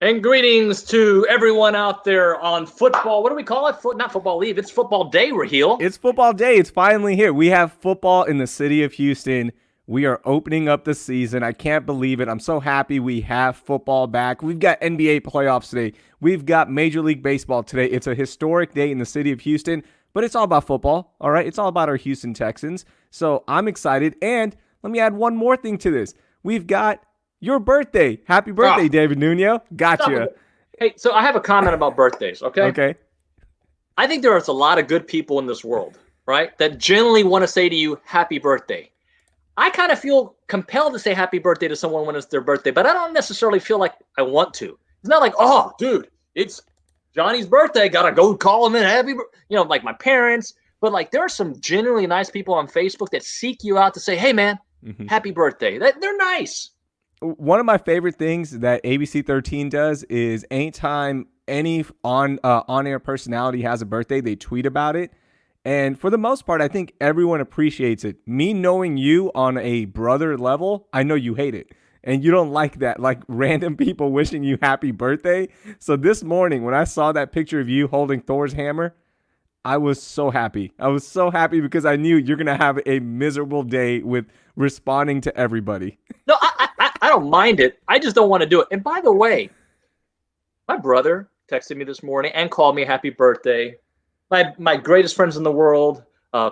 And greetings to everyone out there on football. What do we call it? Not football leave. It's football day, Raheel. It's football day. It's finally here. We have football in the city of Houston. We are opening up the season. I can't believe it. I'm so happy we have football back. We've got NBA playoffs today. We've got Major League Baseball today. It's a historic day in the city of Houston, but it's all about football, all right? It's all about our Houston Texans. So I'm excited. And let me add one more thing to this. We've got your birthday. Happy birthday, Ah, David Nuno. Gotcha. Hey, so I have a comment about birthdays, okay? Okay. I think there is a lot of good people in this world, right, that generally want to say to you, happy birthday. I kind of feel compelled to say happy birthday to someone when it's their birthday, but I don't necessarily feel like I want to. It's not like, oh, dude, it's Johnny's birthday. Got to go call him in like my parents. But like there are some genuinely nice people on Facebook that seek you out to say, hey, man, happy birthday. They're nice. One of my favorite things that ABC 13 does is anytime any on-air personality has a birthday, they tweet about it. And for the most part, I think everyone appreciates it. Me knowing you on a brother level, I know you hate it. And you don't like that, like random people wishing you happy birthday. So this morning, when I saw that picture of you holding Thor's hammer, I was so happy. I was so happy because I knew you're going to have a miserable day with responding to everybody. No, I don't mind it. I just don't want to do it. And by the way, my brother texted me this morning and called me happy birthday. My greatest friends in the world,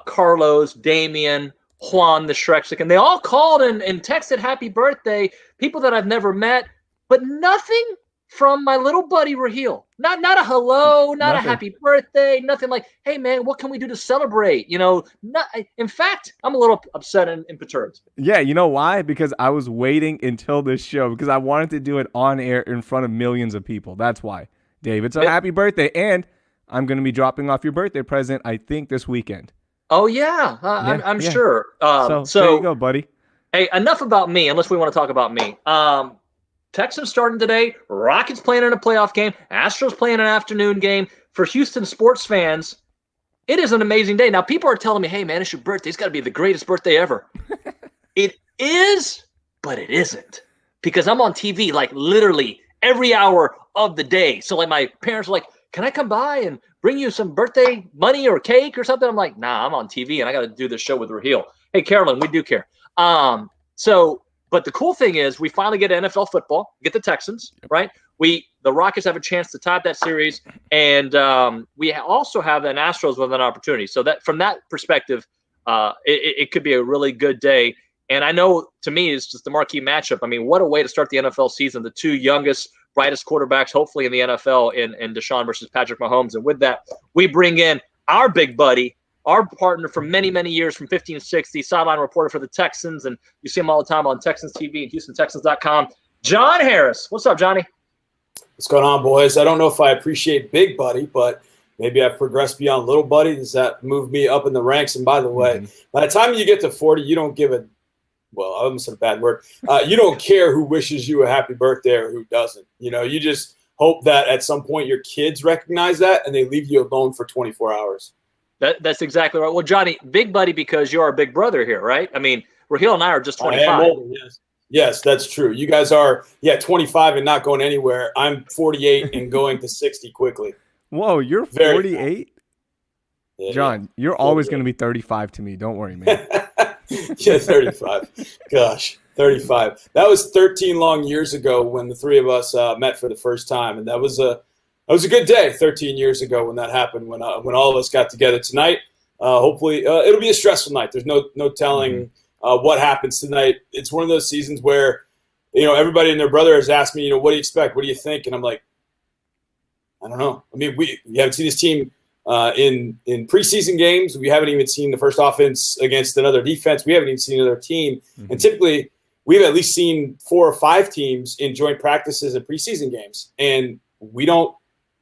Carlos, Damien, Juan, the Shreksic, and they all called and texted happy birthday. People that I've never met, but nothing from my little buddy Raheel. Not a hello, not a Nothing. happy birthday, nothing like, hey man, what can we do to celebrate? In fact, I'm a little upset and perturbed. Yeah, you know why? Because I was waiting until this show because I wanted to do it on air in front of millions of people. That's why, David. So happy birthday. And I'm going to be dropping off your birthday present, I think, this weekend. Oh yeah, Yeah, I'm yeah. sure. So there you So go, buddy. hey, enough about me. Unless we want to talk about me. Texans starting today. Rockets playing in a playoff game. Astros playing an afternoon game. For Houston sports fans, it is an amazing day. Now people are telling me, "Hey man, it's your birthday. It's got to be the greatest birthday ever." It is, but it isn't because I'm on TV like literally every hour of the day. So like my parents are like, "Can I come by and bring you some birthday money or cake or something?" I'm like, "Nah, I'm on TV and I got to do this show with Raheel." Hey, Carolyn, we do care. But the cool thing is we finally get NFL football, get the Texans, right? The Rockets have a chance to tie up that series, and we also have the Astros with an opportunity. So that from that perspective, it could be a really good day. And I know to me it's just the marquee matchup. I mean, what a way to start the NFL season. The two youngest, brightest quarterbacks, hopefully in the NFL, in Deshaun versus Patrick Mahomes. And with that, we bring in our big buddy, our partner for many, many years from 1560, sideline reporter for the Texans. And you see him all the time on Texans TV and HoustonTexans.com. John Harris. What's up, Johnny? What's going on, boys? I don't know if I appreciate Big Buddy, but maybe I've progressed beyond Little Buddy. Does that move me up in the ranks? And by the way, by the time you get to 40, you don't give a well, I almost said a bad word. You don't care who wishes you a happy birthday or who doesn't. You just hope that at some point your kids recognize that and they leave you alone for 24 hours. That's exactly right. Well, Johnny, big buddy, because you're our big brother here, right? I mean, Raheel and I are just 25. I am older, yes. Yes, that's true. You guys are, 25 and not going anywhere. I'm 48 and going to 60 quickly. Whoa, you're 48? Yeah, John, you're always going to be 35 to me. Don't worry, man. Yeah, 35. Gosh, 35. That was 13 long years ago when the three of us met for the first time, and that was a good day 13 years ago when that happened, when all of us got together tonight. Hopefully, it'll be a stressful night. There's no telling what happens tonight. It's one of those seasons where, everybody and their brother has asked me, what do you expect? What do you think? And I'm like, I don't know. I mean, we haven't seen this team in preseason games. We haven't even seen the first offense against another defense. We haven't even seen another team. And typically, we've at least seen 4 or 5 teams in joint practices and preseason games. And we don't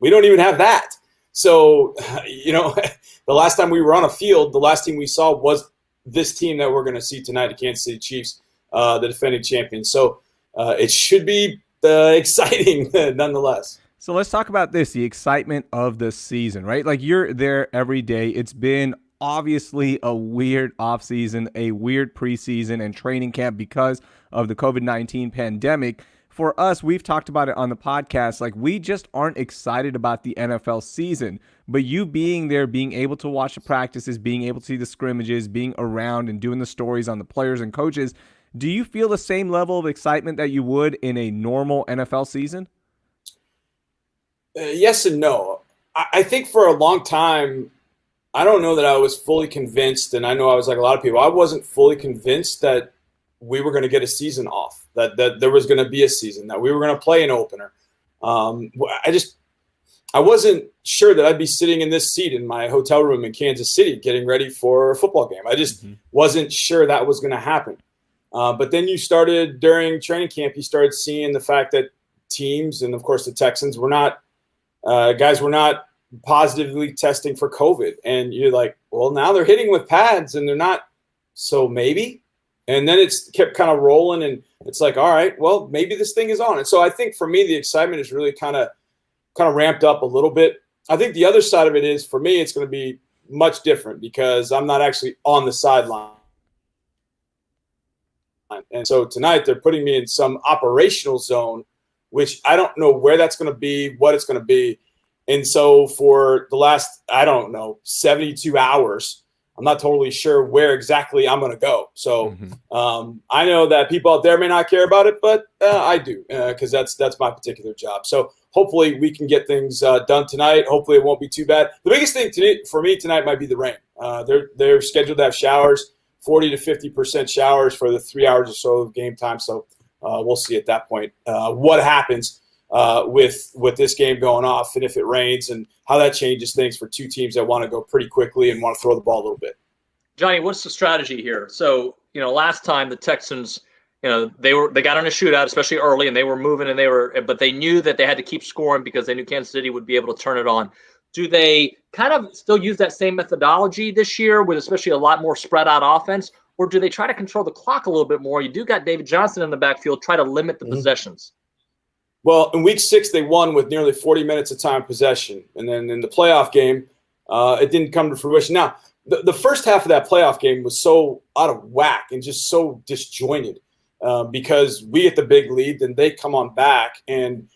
even have that. So, the last time we were on a field, the last team we saw was this team that we're going to see tonight, the Kansas City Chiefs, the defending champions. So it should be exciting nonetheless. So let's talk about this, the excitement of the season, right? Like you're there every day. It's been obviously a weird offseason, a weird preseason and training camp because of the COVID-19 pandemic. for us, we've talked about it on the podcast. Like, we just aren't excited about the NFL season. But you being there, being able to watch the practices, being able to see the scrimmages, being around and doing the stories on the players and coaches, do you feel the same level of excitement that you would in a normal NFL season? Yes and no. I think for a long time, I don't know that I was fully convinced, and I know I was like a lot of people, I wasn't fully convinced that we were going to get a season off, that there was going to be a season, that we were going to play an opener. I wasn't sure that I'd be sitting in this seat in my hotel room in Kansas City getting ready for a football game. I just wasn't sure that was going to happen. But then during training camp, you started seeing the fact that teams, and of course the Texans, were not positively testing for COVID. And you're like, well, now they're hitting with pads and they're not, so maybe. And then it's kept kind of rolling, and it's like, all right, well, maybe this thing is on. And so I think for me, the excitement is really kind of ramped up a little bit. I think the other side of it is, for me, it's going to be much different because I'm not actually on the sideline. And so tonight they're putting me in some operational zone, which I don't know where that's going to be, what it's going to be. And so for the last, 72 hours, I'm not totally sure where exactly I'm going to go. So I know that people out there may not care about it, but I do because that's my particular job. So hopefully we can get things done tonight. Hopefully it won't be too bad. The biggest thing for me tonight might be the rain. They're scheduled to have showers, 40 to 50% showers for the 3 hours or so of game time. So we'll see at that point what happens with this game going off, and if it rains, and how that changes things for two teams that want to go pretty quickly and want to throw the ball a little bit. Johnny, what's the strategy here? So, last time the Texans, they got on a shootout, especially early, and they were moving, but they knew that they had to keep scoring because they knew Kansas City would be able to turn it on. Do they kind of still use that same methodology this year with especially a lot more spread out offense, or do they try to control the clock a little bit more? You do got David Johnson in the backfield, try to limit the possessions. Well, in week 6, they won with nearly 40 minutes of time possession. And then in the playoff game, it didn't come to fruition. Now, the first half of that playoff game was so out of whack and just so disjointed because we get the big lead, then they come on back. And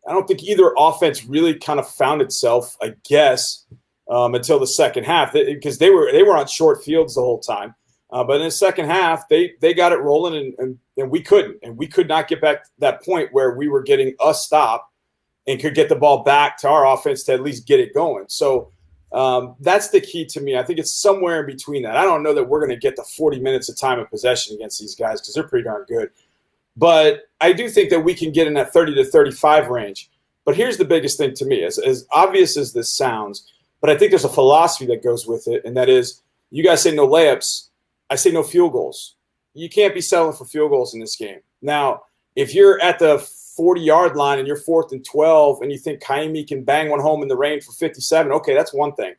I don't think either offense really kind of found itself, I guess, until the second half because they were on short fields the whole time. But in the second half, they got it rolling, and we couldn't. And we could not get back to that point where we were getting a stop and could get the ball back to our offense to at least get it going. So that's the key to me. I think it's somewhere in between that. I don't know that we're going to get the 40 minutes of time of possession against these guys because they're pretty darn good. But I do think that we can get in that 30 to 35 range. But here's the biggest thing to me, as obvious as this sounds, but I think there's a philosophy that goes with it, and that is you guys say no layups. I say no field goals. You can't be settling for field goals in this game. Now, if you're at the 40-yard line and you're 4th and 12 and you think Kaimi can bang one home in the rain for 57, okay, that's one thing.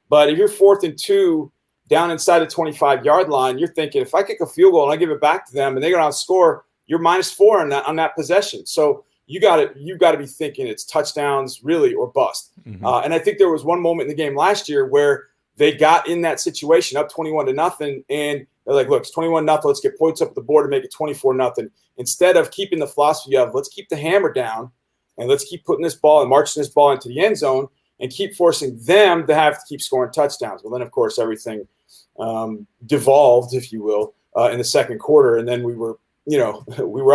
But if you're 4th and 2 down inside the 25-yard line, you're thinking if I kick a field goal and I give it back to them and they go down and score, you're -4 on that possession. So you got to be thinking it's touchdowns really or bust. And I think there was one moment in the game last year where they got in that situation up 21-0, and they're like, look, it's 21-0. Let's get points up the board and make it 24-0. Instead of keeping the philosophy of let's keep the hammer down and let's keep putting this ball and marching this ball into the end zone and keep forcing them to have to keep scoring touchdowns. Well, then, of course, everything devolved, if you will, in the second quarter. And then we were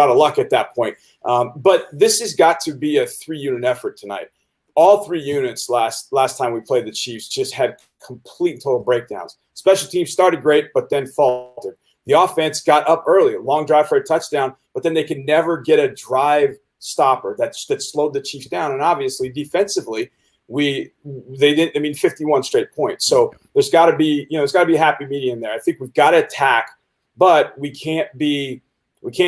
out of luck at that point. But this has got to be a 3-unit effort tonight. All 3 units last time we played the Chiefs just had complete total breakdowns. Special teams started great, but then faltered. The offense got up early, a long drive for a touchdown, but then they could never get a drive stopper that slowed the Chiefs down. And obviously, defensively, they didn't. 51 straight points. So there's got to be a happy medium there. I think we've got to attack, but we can't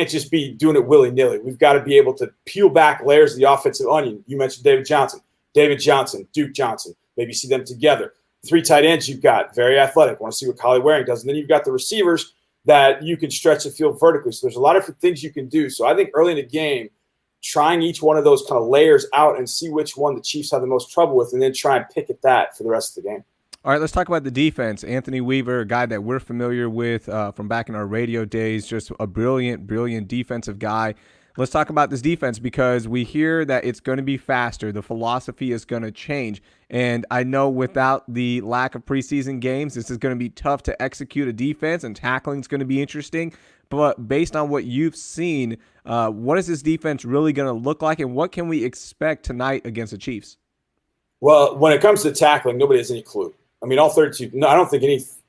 just be doing it willy-nilly. We've got to be able to peel back layers of the offensive onion. You mentioned David Johnson, Duke Johnson. Maybe see them together. 3 tight ends you've got, very athletic. Want to see what Collie Waring does. And then you've got the receivers that you can stretch the field vertically. So there's a lot of different things you can do. So I think early in the game, trying each one of those kind of layers out and see which one the Chiefs have the most trouble with, and then try and pick at that for the rest of the game. All right, let's talk about the defense. Anthony Weaver, a guy that we're familiar with from back in our radio days, just a brilliant defensive guy. let's talk about this defense, because we hear that it's going to be faster. The philosophy is going to change. And I know without the lack of preseason games, this is going to be tough to execute a defense, and tackling is going to be interesting. But based on what you've seen, what is this defense really going to look like, and what can we expect tonight against the Chiefs? Well, when it comes to tackling, nobody has any clue. I mean, all 32. No, I don't think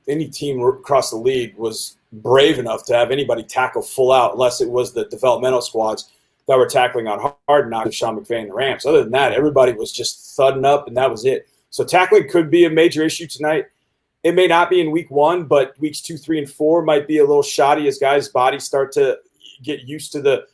any team across the league was brave enough to have anybody tackle full out, unless it was the developmental squads that were tackling on hard knocks with Sean McVay and the Rams. Other than that, everybody was just thudding up, and that was it. So tackling could be a major issue tonight. It may not be in week 1, but weeks 2, 3, and 4 might be a little shoddy as guys' bodies start to get used to the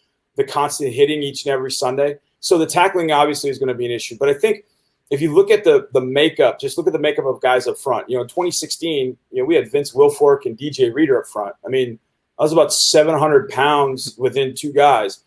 constant hitting each and every Sunday. So the tackling obviously is going to be an issue. But I think if you look at the makeup, just look at the makeup of guys up front. In 2016, we had Vince Wilfork and DJ Reader up front. I mean, I was about 700 pounds within 2 guys.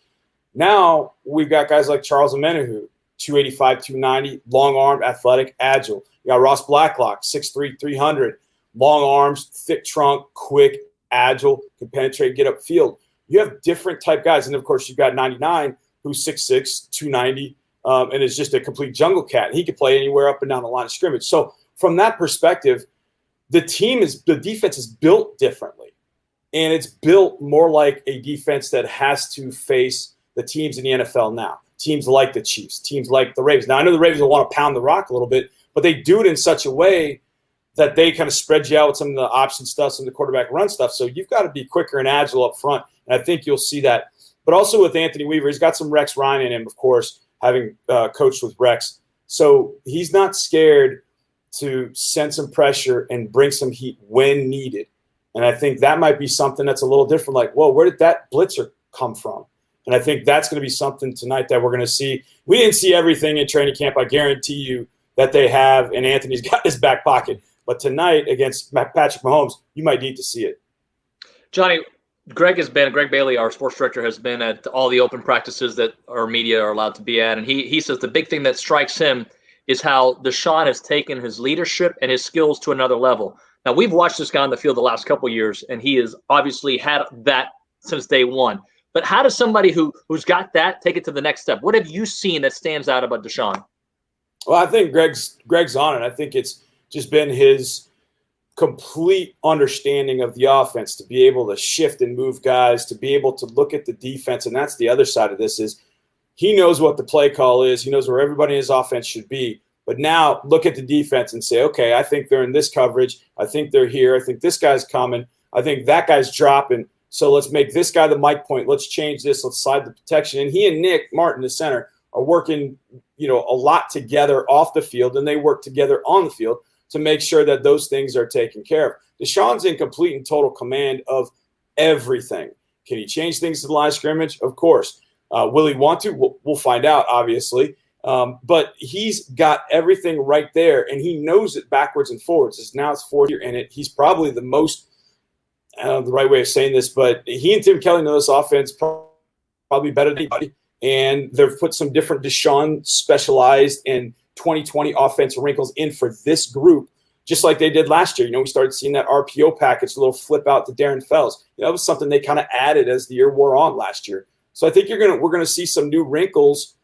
Now we've got guys like Charles Omenihu, 285, 290, long arm, athletic, agile. You got Ross Blacklock, 6'3", 300, long arms, thick trunk, quick, agile, can penetrate, get upfield. You have different type guys. And, of course, you've got 99, who's 6'6", 290, and is just a complete jungle cat. He could play anywhere up and down the line of scrimmage. So from that perspective, the defense is built differently. And it's built more like a defense that has to face the teams in the NFL now. Teams like the Chiefs, teams like the Ravens. Now, I know the Ravens will want to pound the rock a little bit, but they do it in such a way that they kind of spread you out with some of the option stuff, some of the quarterback run stuff. So you've got to be quicker and agile up front, and I think you'll see that. But also with Anthony Weaver, he's got some Rex Ryan in him, of course, having coached with Rex. So he's not scared to send some pressure and bring some heat when needed. And I think that might be something that's a little different, like, whoa, where did that blitzer come from? And I think that's going to be something tonight that we're going to see. We didn't see everything in training camp. I guarantee you that they have, and Anthony's got his back pocket. But tonight against Patrick Mahomes, you might need to see it. Johnny, Greg Bailey, our sports director, has been at all the open practices that our media are allowed to be at. And he says the big thing that strikes him is how Deshaun has taken his leadership and his skills to another level. Now, we've watched this guy on the field the last couple of years, and he has obviously had that since day one. But how does somebody who's got that take it to the next step? What have you seen that stands out about Deshaun? Well, I think Greg's on it. I think it's just been his complete understanding of the offense to be able to shift and move guys, to be able to look at the defense. And that's the other side of this is he knows what the play call is. He knows where everybody in his offense should be. But now look at the defense and say, okay, I think they're in this coverage. I think they're here. I think this guy's coming. I think that guy's dropping. So let's make this guy the mic point. Let's change this. Let's slide the protection. And he and Nick Martin, the center, are working, a lot together off the field, and they work together on the field to make sure that those things are taken care of. Deshaun's in complete and total command of everything. Can he change things to the line of scrimmage? Of course. Will he want to? We'll find out, obviously. But he's got everything right there, and he knows it backwards and forwards. Now it's 4th year in it. He's probably the most – I don't know the right way of saying this, but he and Tim Kelly know this offense probably better than anybody. And they've put some different Deshaun specialized and 2020 offensive wrinkles in for this group, just like they did last year. We started seeing that RPO package, a little flip out to Darren Fells. That was something they kind of added as the year wore on last year. So I think we're going to see some new wrinkles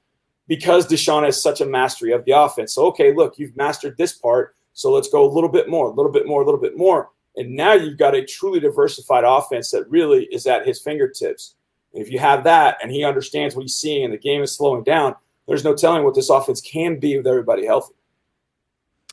because Deshaun has such a mastery of the offense. So, okay, look, you've mastered this part, so let's go a little bit more. And now you've got a truly diversified offense that really is at his fingertips. And if you have that and he understands what he's seeing and the game is slowing down, there's no telling what this offense can be with everybody healthy.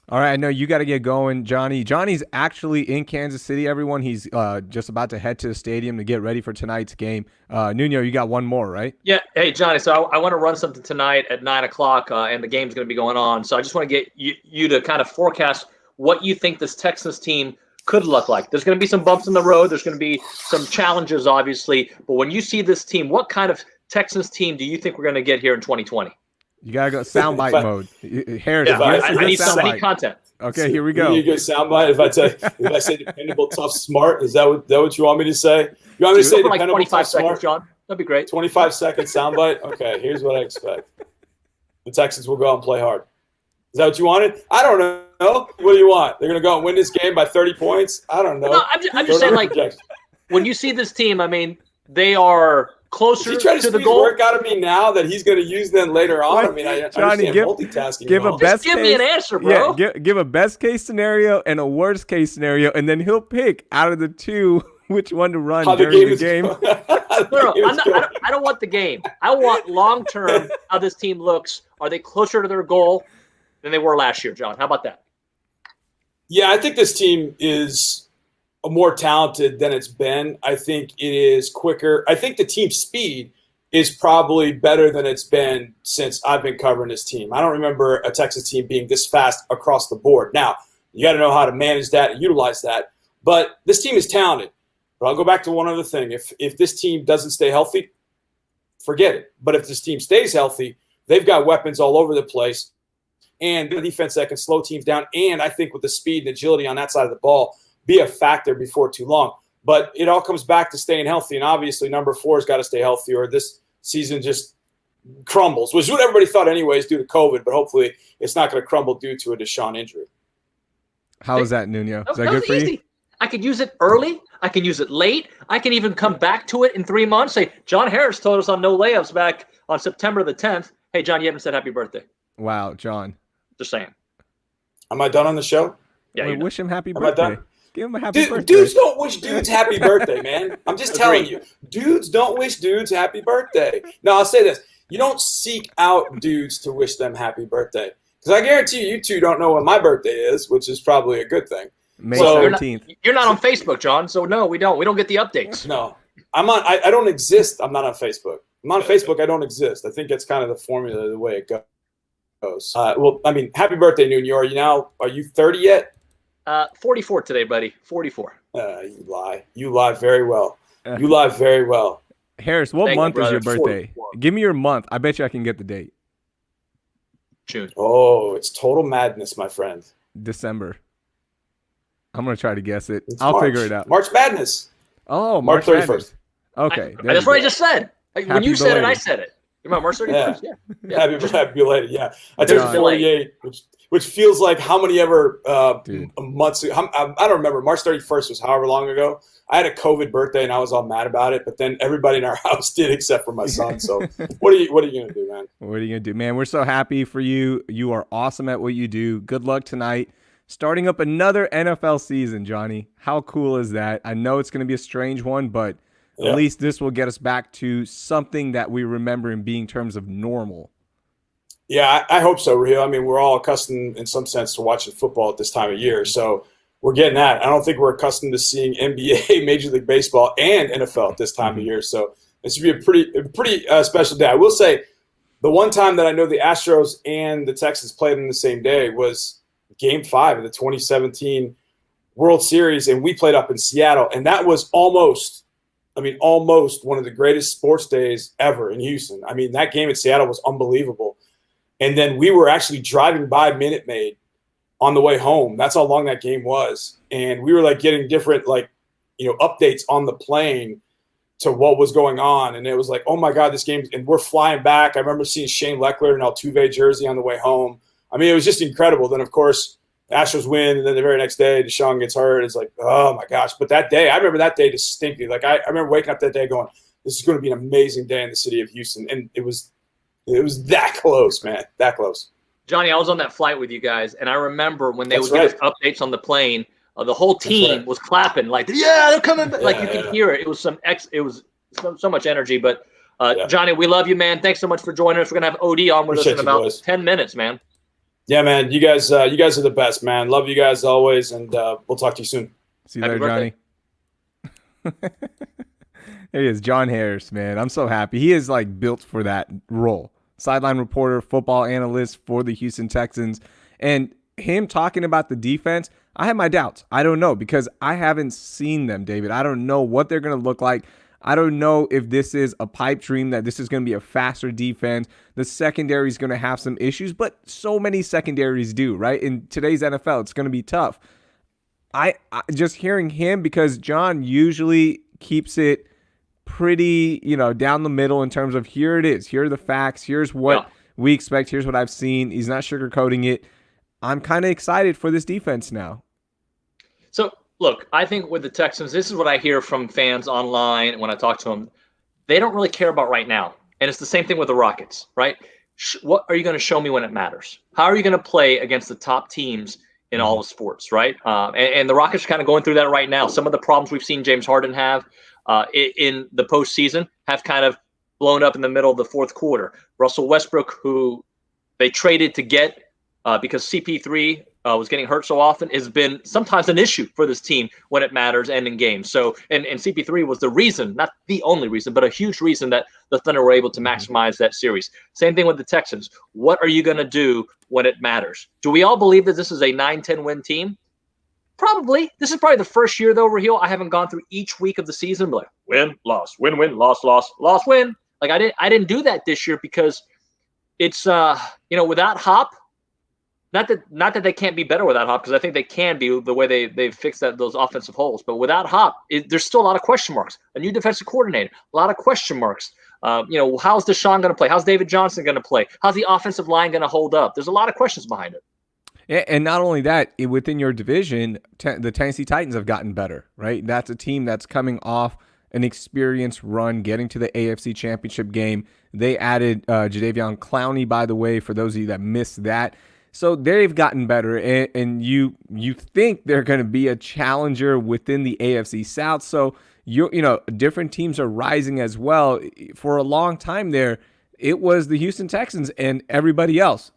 All right, I know you got to get going, Johnny. Johnny's actually in Kansas City, everyone. He's just about to head to the stadium to get ready for tonight's game. Nuno, you got one more, right? Yeah. Hey, Johnny, so I want to run something tonight at 9 o'clock, and the game's going to be going on. So I just want to get you to kind of forecast what you think this Texans team could look like. There's going to be some bumps in the road. There's going to be some challenges, obviously. But when you see this team, what kind of Texans team do you think we're going to get here in 2020? You got to go soundbite mode. Heritage. Yeah, I need content. Okay, here we go. You get soundbite. If I say dependable, tough, smart, is that what you want me to say? You want me to say dependable, like 25 tough, seconds, smart? John? That'd be great. 25-second soundbite? Okay, here's what I expect. The Texans will go out and play hard. Is that what you wanted? I don't know. What do you want? They're going to go and win this game by 30 points? I don't know. No, I'm just saying, like, when you see this team, I mean, they are closer Is he trying to to the squeeze goal? work out of me now that he's going to use then later on? What? I mean, I Johnny, understand multitasking. give and a all. best Just give case, me an answer, bro. Yeah, give a best case scenario and a worst case scenario, and then he'll pick out of the two which one to run How the during game the is game. going. No, I don't want the game. I want long-term how this team looks. Are they closer to their goal than they were last year, John? How about that? Yeah, I think this team is more talented than it's been. I think it is quicker. I think the team speed is probably better than it's been since I've been covering this team. I don't remember a Texas team being this fast across the board. Now, you got to know how to manage that and utilize that. But this team is talented. But I'll go back to one other thing. If this team doesn't stay healthy, forget it. But if this team stays healthy, they've got weapons all over the place and the defense that can slow teams down. And I think with the speed and agility on that side of the ball, be a factor before too long. But it all comes back to staying healthy. And obviously, number 4 has got to stay healthy or this season just crumbles, which is what everybody thought anyways due to COVID. But hopefully it's not going to crumble due to a Deshaun injury. How is that, Nuno? Is that was good for easy. you? I could use it early. I can use it late. I can even come back to it in 3 months. Say, John Harris told us on No Layups back on September the 10th, hey, John, you haven't said happy birthday. Wow, John. Just saying. Am I done on the show? Yeah, Well, wish him happy Am I birthday. done? Give him a happy birthday. Dudes don't wish dudes happy birthday, man. I'm just telling Agreed. you. Dudes don't wish dudes happy birthday. No, I'll say this. You don't seek out dudes to wish them happy birthday. Because I guarantee you two don't know when my birthday is, which is probably a good thing. May So- 13th. You're not on Facebook, John, so no, we don't. We don't get the updates. No. I don't exist. I'm not on Facebook. I'm on Facebook. I don't exist. I think it's kind of the formula, the way it goes. Well, I mean, happy birthday, Nuno. Are you 30 yet? 44 today, buddy. 44. You lie. You lie very well. You lie very well. Harris, what Thank you, month is your brother. birthday? 44. Give me your month. I bet you I can get the date. June. Oh, it's total madness, my friend. December. I'm going to try to guess it. It's I'll March. figure it out. March Madness. Oh, March March 31st. Madness. Okay. there That's you what I go. just said. When Happy you said it, I belated. said it. You remember March 31st? Yeah. Happy belated. Yeah, I turned John. 48, which feels like how many ever Dude. months. I don't remember. March 31st was however long ago. I had a COVID birthday and I was all mad about it, but then everybody in our house did except for my son. So what are you gonna do, man? What are you going to do? Man, we're so happy for you. You are awesome at what you do. Good luck tonight. Starting up another NFL season, Johnny. How cool is that? I know it's going to be a strange one, but Yeah. at least this will get us back to something that we remember in being terms of normal. Yeah, I hope so, Rio. I mean, we're all accustomed in some sense to watching football at this time of year, so we're getting that. I don't think we're accustomed to seeing NBA, Major League Baseball, and NFL at this time of year. So this should be a pretty special day. I will say, the one time that I know the Astros and the Texans played on the same day was Game 5 of the 2017 World Series, and we played up in Seattle, and that was almost one of the greatest sports days ever in Houston. I mean, that game in Seattle was unbelievable. And then we were actually driving by Minute Maid on the way home. That's how long that game was. And we were like getting different updates on the plane to what was going on. And it was like, oh my God, this game, and we're flying back. I remember seeing Shane Leckler in Altuve jersey on the way home. I mean, it was just incredible. Then of course the Astros win, and then the very next day Deshaun gets hurt. It's like, oh my gosh. But that day, I remember that day distinctly. Like I remember waking up that day going, this is going to be an amazing day in the city of Houston. And it was that close, man. That close. Johnny, I was on that flight with you guys, and I remember when they That's would right. give us updates on the plane, the whole team right. was clapping like, "Yeah, they're coming!" back." Like you Yeah. could hear it. It was so much energy. But Yeah. Johnny, we love you, man. Thanks so much for joining us. We're gonna have OD on with us Appreciate in you, about boys. 10 minutes, man. Yeah, man. You guys are the best, man. Love you guys always, and we'll talk to you soon. See you Happy later, Johnny. There he is, John Harris, man. I'm so happy. He is like built for that role. Sideline reporter, football analyst for the Houston Texans. And him talking about the defense, I have my doubts. I don't know because I haven't seen them, David. I don't know what they're going to look like. I don't know if this is a pipe dream, that this is going to be a faster defense. The secondary is going to have some issues, but so many secondaries do, right? In today's NFL, it's going to be tough. I just hearing him, because John usually keeps it pretty, down the middle in terms of here it is. Here are the facts. Here's what we expect. Here's what I've seen. He's not sugarcoating it. I'm kind of excited for this defense now. So, look, I think with the Texans, this is what I hear from fans online when I talk to them. they don't really care about right now. And it's the same thing with the Rockets, right? What are you going to show me when it matters? How are you going to play against the top teams in all of sports, right? And the Rockets are kind of going through that right now. Some of the problems we've seen James Harden have in the postseason have kind of blown up in the middle of the fourth quarter. Russell Westbrook, who they traded to get because CP3 was getting hurt so often, has been sometimes an issue for this team when it matters and in games. So, and CP3 was the reason, not the only reason, but a huge reason that the Thunder were able to maximize that series. Same thing with the Texans. What are you going to do when it matters? Do we all believe that this is a 9-10 win team? Probably. This is probably the first year, though, Raheel, I haven't gone through each week of the season, but like, win, loss, win, win, loss, loss, loss, win. Like I didn't do that this year because it's without Hop. Not that they can't be better without Hop, because I think they can be the way they've fixed those offensive holes. But without Hop, there's still a lot of question marks. A new defensive coordinator, a lot of question marks. How's Deshaun going to play? How's David Johnson going to play? How's the offensive line going to hold up? There's a lot of questions behind it. And not only that, within your division, the Tennessee Titans have gotten better, right? That's a team that's coming off an experienced run, getting to the AFC Championship game. They added Jadeveon Clowney, by the way, for those of you that missed that. So they've gotten better, and you think they're going to be a challenger within the AFC South. So different teams are rising as well. For a long time there, it was the Houston Texans and everybody else,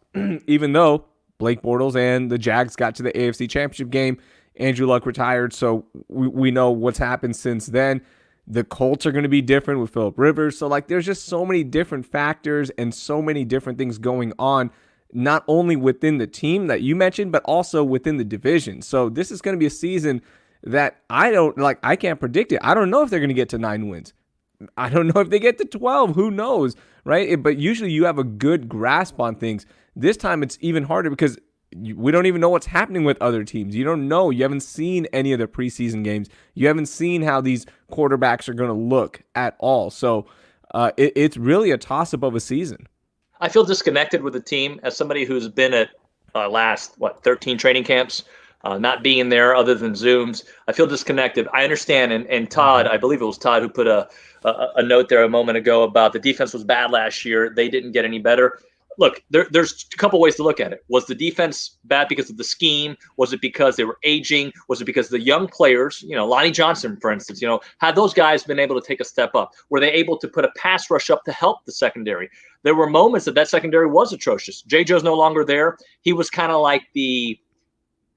even though Blake Bortles and the Jags got to the AFC Championship game. Andrew Luck retired, so we know what's happened since then. The Colts are going to be different with Phillip Rivers. So there's just so many different factors and so many different things going on, not only within the team that you mentioned, but also within the division. So this is going to be a season that I can't predict it. I don't know if they're going to get to 9 wins. I don't know if they get to 12. Who knows, right? But usually you have a good grasp on things. This time it's even harder because we don't even know what's happening with other teams. You don't know. You haven't seen any of the preseason games. You haven't seen how these quarterbacks are going to look at all. So it's really a toss-up of a season. I feel disconnected with the team as somebody who's been at last 13 training camps, not being there other than Zooms. I feel disconnected. I understand, and Todd, I believe it was Todd who put a note there a moment ago about the defense was bad last year. They didn't get any better. Look, there's a couple ways to look at it. Was the defense bad because of the scheme? Was it because they were aging? Was it because the young players, Lonnie Johnson, for instance, had those guys been able to take a step up? Were they able to put a pass rush up to help the secondary? There were moments that secondary was atrocious. J.Joe's no longer there. He was kind of like the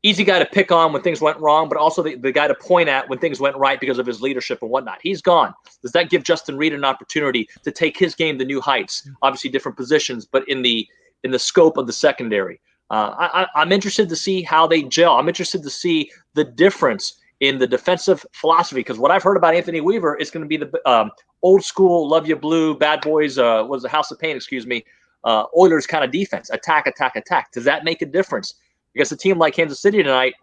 easy guy to pick on when things went wrong, but also the guy to point at when things went right because of his leadership and whatnot. He's gone. Does that give Justin Reed an opportunity to take his game to new heights? Obviously different positions, but in the scope of the secondary. I'm interested to see how they gel. I'm interested to see the difference in the defensive philosophy, because what I've heard about Anthony Weaver is going to be the old school, love you blue, bad boys, was the House of Pain, Oilers kind of defense, attack, attack, attack. Does that make a difference? Because a team like Kansas City tonight,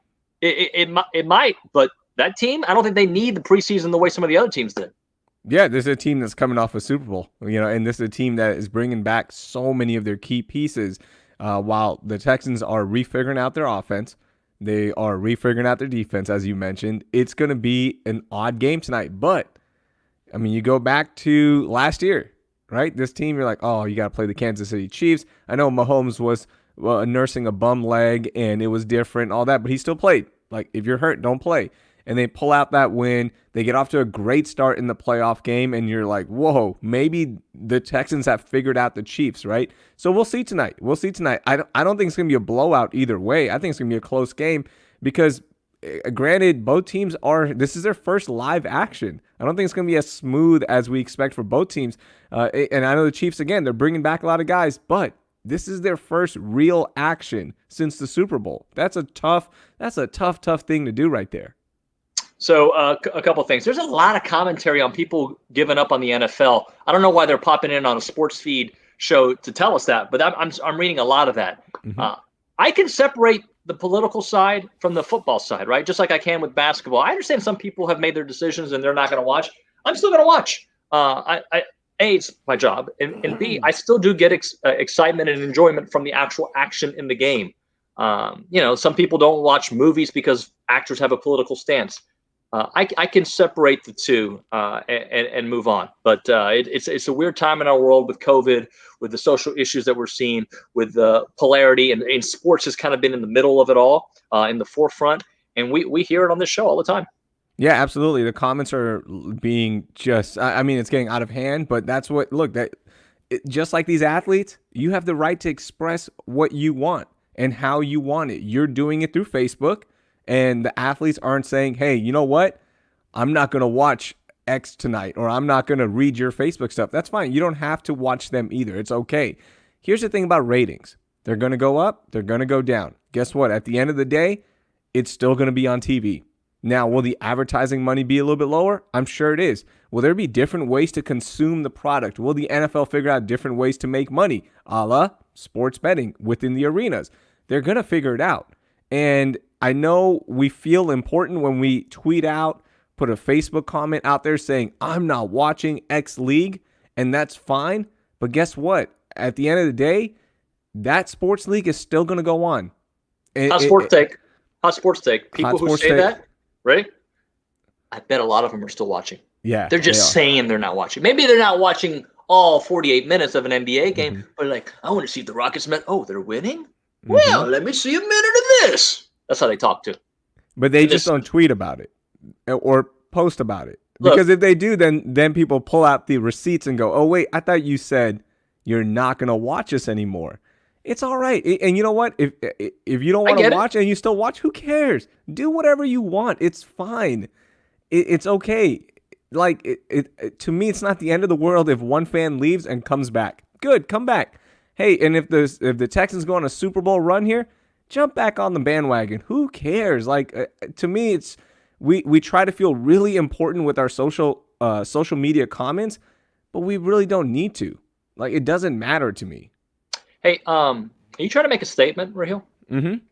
it might, but that team, I don't think they need the preseason the way some of the other teams did. Yeah, this is a team that's coming off a Super Bowl, and this is a team that is bringing back so many of their key pieces. While the Texans are refiguring out their offense, they are refiguring out their defense, as you mentioned. It's going to be an odd game tonight, but you go back to last year, right? This team, you're like, oh, you got to play the Kansas City Chiefs. I know Mahomes was nursing a bum leg, and it was different, all that, but he still played. Like, if you're hurt, don't play. And they pull out that win. They get off to a great start in the playoff game, and you're like, whoa, maybe the Texans have figured out the Chiefs, right? So we'll see tonight. I don't think it's going to be a blowout either way. I think it's going to be a close game because, granted, both teams this is their first live action. I don't think it's going to be as smooth as we expect for both teams. And I know the Chiefs, again, they're bringing back a lot of guys, but this is their first real action since the Super Bowl. That's a tough thing to do right there. So a couple things. There's a lot of commentary on people giving up on the NFL. I don't know why they're popping in on a sports feed show to tell us that, but I'm reading a lot of that. Mm-hmm. I can separate the political side from the football side, right? Just like I can with basketball. I understand some people have made their decisions and they're not going to watch. I'm still going to watch. A, it's my job, and B, I still do get excitement and enjoyment from the actual action in the game. Some people don't watch movies because actors have a political stance. I can separate the two and move on. But it's a weird time in our world with COVID, with the social issues that we're seeing, with the polarity, and sports has kind of been in the middle of it all, in the forefront. And we hear it on this show all the time. Yeah, absolutely. The comments are being just, I mean, it's getting out of hand, but that's what, look, just like these athletes, you have the right to express what you want and how you want it. You're doing it through Facebook, and the athletes aren't saying, hey, you know what? I'm not going to watch X tonight, or I'm not going to read your Facebook stuff. That's fine. You don't have to watch them either. It's okay. Here's the thing about ratings. They're going to go up. They're going to go down. Guess what? At the end of the day, it's still going to be on TV. Now, will the advertising money be a little bit lower? I'm sure it is. Will there be different ways to consume the product? Will the NFL figure out different ways to make money, a la sports betting within the arenas? They're going to figure it out. And I know we feel important when we tweet out, put a Facebook comment out there saying, I'm not watching X league, and that's fine. But guess what? At the end of the day, that sports league is still going to go on. Hot sports take. People who say that, right? I bet a lot of them are still watching. Yeah. They're just saying they're not watching. Maybe they're not watching all 48 minutes of an NBA game, but like, I want to see if the Rockets met. Oh, they're winning? Well, let me see a minute of this. That's how they talk to. But they just don't tweet about it or post about it. Because if they do, then people pull out the receipts and go, oh, wait, I thought you said you're not going to watch us anymore. It's all right. And you know what? If you don't want to watch and you still watch, who cares? Do whatever you want. It's fine. It's okay. Like, to me, it's not the end of the world if one fan leaves and comes back. Good, come back. Hey, and if the Texans go on a Super Bowl run here, jump back on the bandwagon. Who cares? Like, to me, it's we try to feel really important with our social media comments, but we really don't need to. Like, it doesn't matter to me. Hey, are you trying to make a statement, Raheel? Mm-hmm.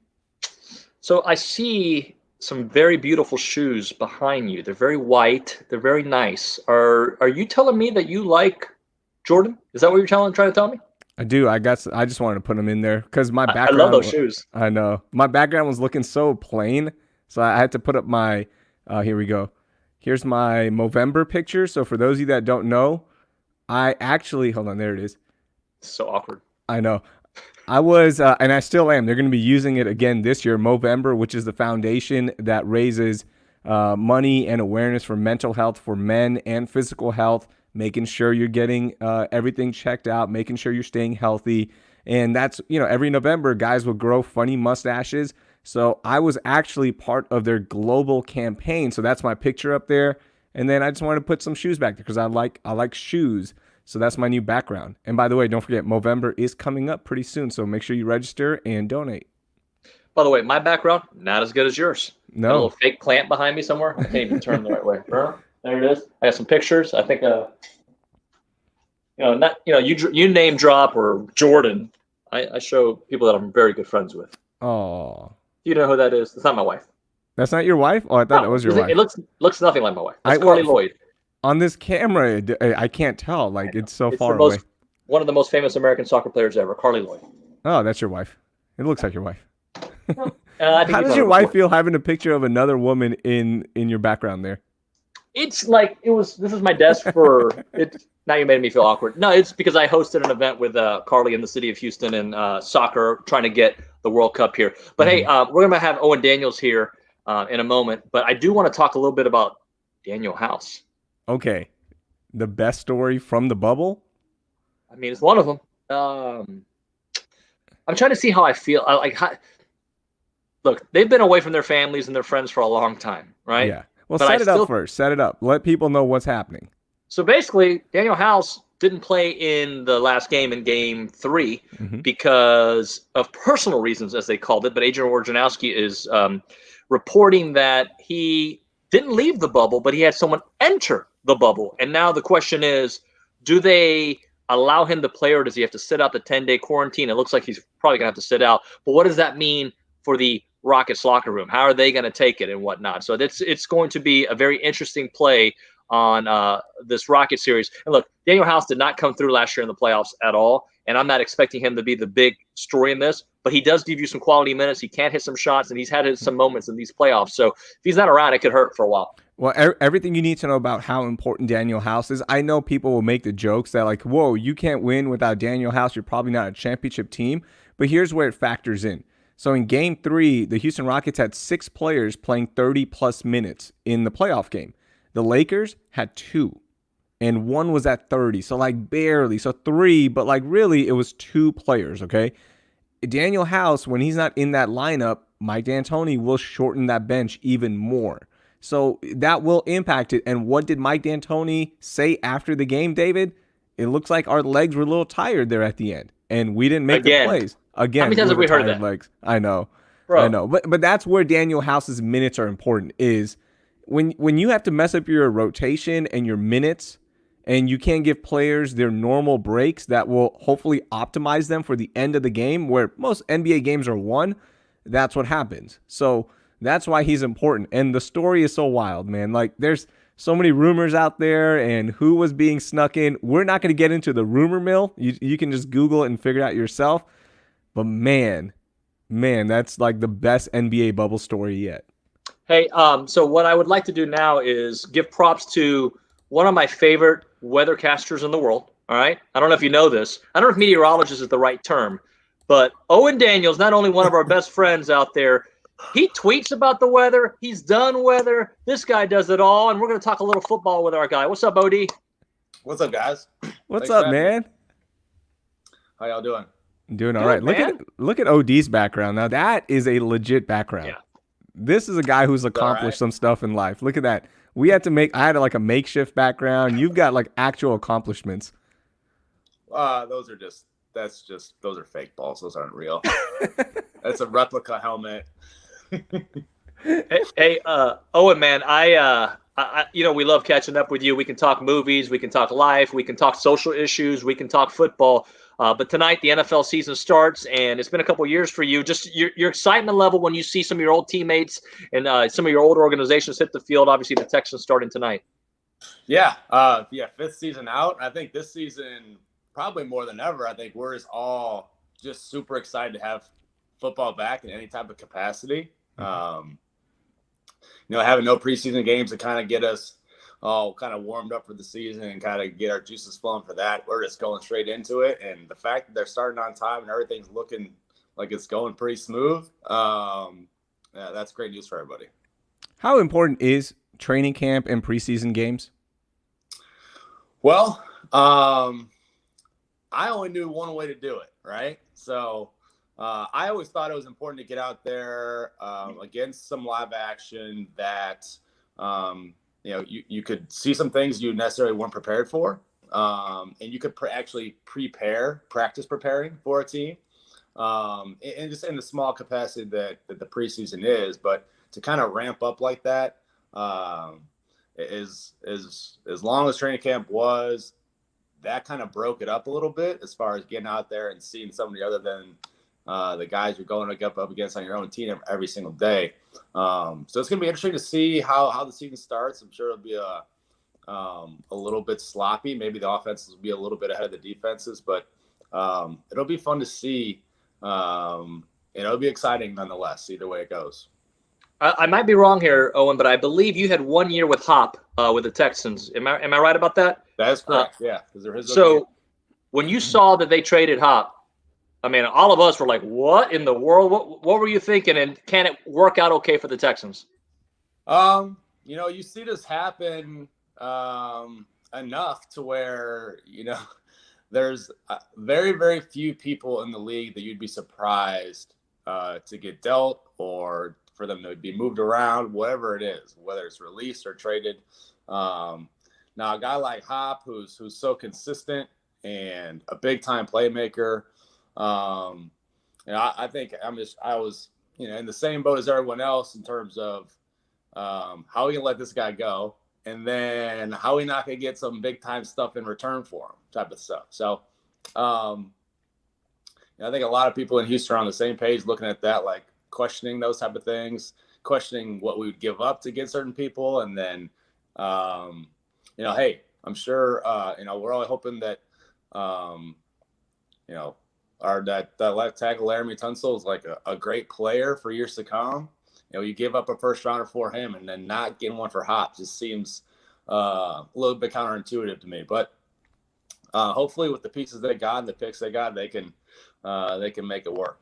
So I see some very beautiful shoes behind you. They're very white. They're very nice. Are you telling me that you like Jordan? Is that what you're trying to tell me? I do. I just wanted to put them in there because my background. I love those shoes. I know. My background was looking so plain, so I had to put up my. Here we go. Here's my Movember picture. So for those of you that don't know, I actually hold on. There it is. So awkward. I know. I was, and I still am. They're going to be using it again this year, Movember, which is the foundation that raises money and awareness for mental health for men and physical health, making sure you're getting everything checked out, making sure you're staying healthy. And that's, every November, guys will grow funny mustaches. So I was actually part of their global campaign. So that's my picture up there. And then I just wanted to put some shoes back there because I like shoes. So that's my new background. And by the way, don't forget, Movember is coming up pretty soon. So make sure you register and donate. By the way, my background, not as good as yours. No. Got a little fake plant behind me somewhere. I can't even turn the right way. There it is. I got some pictures. I think, you name drop or Jordan. I show people that I'm very good friends with. Oh. You know who that is? It's not my wife. That's not your wife? Oh, I thought that was your wife. It looks nothing like my wife. That's Carly Lloyd. On this camera, I can't tell. Like, it's so far away. One of the most famous American soccer players ever, Carly Lloyd. Oh, that's your wife. It looks like your wife. How does your wife feel having a picture of another woman in your background there? It's like this is my desk for it. Now you made me feel awkward. No, it's because I hosted an event with Carly in the city of Houston and soccer, trying to get the World Cup here. But hey, we're going to have Owen Daniels here in a moment. But I do want to talk a little bit about Daniel House. Okay. The best story from the bubble? I mean, it's one of them. I'm trying to see how I feel. Look, they've been away from their families and their friends for a long time, right? Yeah. Well, set it up first. Set it up. Let people know what's happening. So basically, Daniel House didn't play in the last game in Game 3 because of personal reasons, as they called it. But Adrian Wojnarowski is reporting that he didn't leave the bubble, but he had someone enter the bubble. And now the question is, do they allow him to play, or does he have to sit out the 10-day quarantine? It looks like he's probably going to have to sit out. But what does that mean for the Rockets locker room? How are they going to take it and whatnot? So it's going to be a very interesting play on this Rocket series. And look, Daniel House did not come through last year in the playoffs at all, and I'm not expecting him to be the big story in this. but he does give you some quality minutes. He can hit some shots, and he's had some moments in these playoffs. So if he's not around, it could hurt for a while. Well, everything you need to know about how important Daniel House is. I know people will make the jokes that like, whoa, you can't win without Daniel House. You're probably not a championship team. But here's where it factors in. So in game 3, the Houston Rockets had 6 players playing 30-plus minutes in the playoff game. The Lakers had 2, and 1 was at 30. So like barely. So 3, but like really it was 2 players, okay? Daniel House, when he's not in that lineup, Mike D'Antoni will shorten that bench even more. So that will impact it. And what did Mike D'Antoni say after the game, David? It looks like our legs were a little tired there at the end, and we didn't make the plays. Again, how many times have we heard that? Legs. I know. Bro. I know. But that's where Daniel House's minutes are important, is when you have to mess up your rotation and your minutes, and you can't give players their normal breaks that will hopefully optimize them for the end of the game, where most NBA games are won, that's what happens. So that's why he's important. And the story is so wild, man. Like, there's so many rumors out there and who was being snuck in. We're not going to get into the rumor mill. You can just Google it and figure it out yourself. But man, that's like the best NBA bubble story yet. Hey, so what I would like to do now is give props to one of my favorite weathercasters in the world. All right. I don't know if you know this. I don't know if meteorologist is the right term, but Owen Daniels, not only one of our best friends out there, he tweets about the weather. He's done weather. This guy does it all. And we're going to talk a little football with our guy. What's up, OD? What's up, guys? What's up, man? How y'all doing? Doing all right. Look at OD's background. Now, that is a legit background. Yeah. This is a guy who's accomplished some stuff in life. Look at that. I had like a makeshift background. You've got like actual accomplishments. Those are fake balls. Those aren't real. That's a replica helmet. Hey, Owen, man, I we love catching up with you. We can talk movies, we can talk life, we can talk social issues, we can talk football. But tonight the NFL season starts, and it's been a couple years for you. Just your excitement level when you see some of your old teammates and some of your older organizations hit the field. Obviously, the Texans starting tonight. Yeah, fifth season out. I think this season probably more than ever. I think we're all just super excited to have football back in any type of capacity. Having no preseason games to kind of get us all kind of warmed up for the season and kind of get our juices flowing for that. We're just going straight into it. And the fact that they're starting on time and everything's looking like it's going pretty smooth, that's great news for everybody. How important is training camp and preseason games? Well, I only knew one way to do it, right? So I always thought it was important to get out there against some live action that, you could see some things you necessarily weren't prepared for. And you could actually practice preparing for a team. And just in the small capacity that the preseason is, but to kind of ramp up like that is as long as training camp was, that kind of broke it up a little bit as far as getting out there and seeing somebody other than the guys you're going up against on your own team every single day. So it's going to be interesting to see how the season starts. I'm sure it'll be a little bit sloppy. Maybe the offenses will be a little bit ahead of the defenses, but it'll be fun to see. It'll be exciting nonetheless, either way it goes. I might be wrong here, Owen, but I believe you had 1 year with Hop with the Texans. Am I right about that? That is correct. Yeah. So when you saw that they traded Hop, I mean, all of us were like, what in the world? What were you thinking? And can it work out okay for the Texans? You see this happen enough to where, there's very, very few people in the league that you'd be surprised to get dealt or for them to be moved around, whatever it is, whether it's released or traded. Now, a guy like Hop, who's so consistent and a big-time playmaker, I think I was in the same boat as everyone else in terms of how we can let this guy go, and then how we not gonna get some big time stuff in return for him, type of stuff. So I think a lot of people in Houston are on the same page, looking at that, like questioning those type of things, questioning what we would give up to get certain people, and then hey, I'm sure we're all hoping that that left tackle Laramie Tunsil is like a great player for years to come. You give up a first rounder for him and then not getting one for Hop just seems a little bit counterintuitive to me. But hopefully with the pieces they got and the picks they got, they can make it work.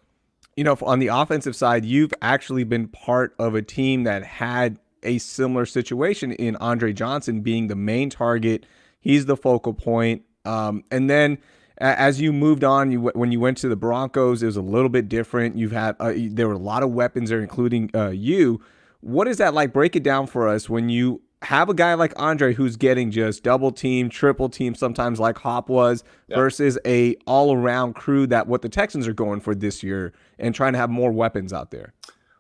On the offensive side, you've actually been part of a team that had a similar situation in Andre Johnson being the main target. He's the focal point. And then as you moved on, when you went to the Broncos, it was a little bit different. You've had there were a lot of weapons there, including you. What is that like? Break it down for us when you have a guy like Andre who's getting just double team, triple team, sometimes like Hop was, versus a all around crew that what the Texans are going for this year and trying to have more weapons out there.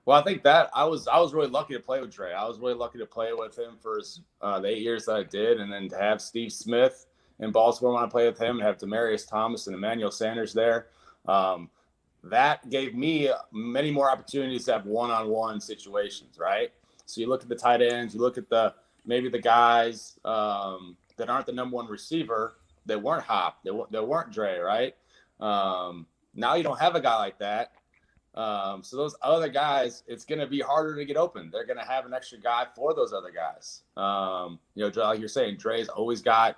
Well, I think that I was really lucky to play with Dre. I was really lucky to play with him for the 8 years that I did, and then to have Steve Smith in Baltimore when I played with him, and have Demaryius Thomas and Emmanuel Sanders there. That gave me many more opportunities to have one-on-one situations, right? So you look at the tight ends, you look at maybe the guys that aren't the number one receiver, that weren't Hop, that weren't Dre, right? Now you don't have a guy like that. So those other guys, it's going to be harder to get open. They're going to have an extra guy for those other guys. Like you're saying, Dre's always got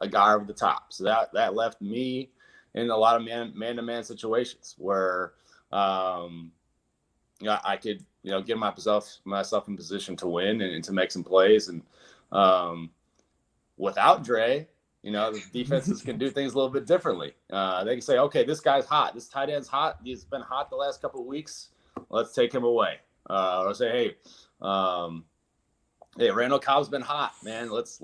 a guy over the top. So that left me in a lot of man-to-man situations where I could get myself in position to win and to make some plays. And without Dre, the defenses can do things a little bit differently. They can say, okay, this guy's hot. This tight end's hot. He's been hot the last couple of weeks. Let's take him away. Or say, hey, Randall Cobb's been hot, man. Let's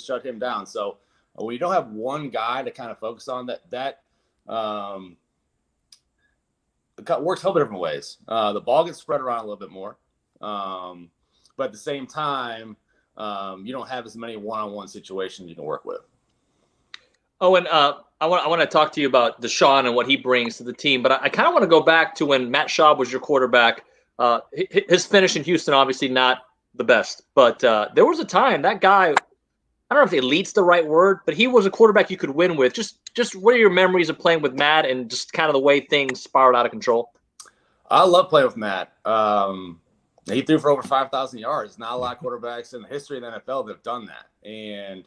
shut him down. So when you don't have one guy to kind of focus on, that it works a couple different ways. The ball gets spread around a little bit more. But at the same time, you don't have as many one-on-one situations you can work with. Oh, and I want to talk to you about Deshaun and what he brings to the team, but I kind of want to go back to when Matt Schaub was your quarterback. His finish in Houston, obviously not the best, but there was a time that guy, I don't know if elite's the right word, but he was a quarterback you could win with. Just what are your memories of playing with Matt and just kind of the way things spiraled out of control? I love playing with Matt. He threw for over 5,000 yards. Not a lot of quarterbacks in the history of the NFL that have done that. And,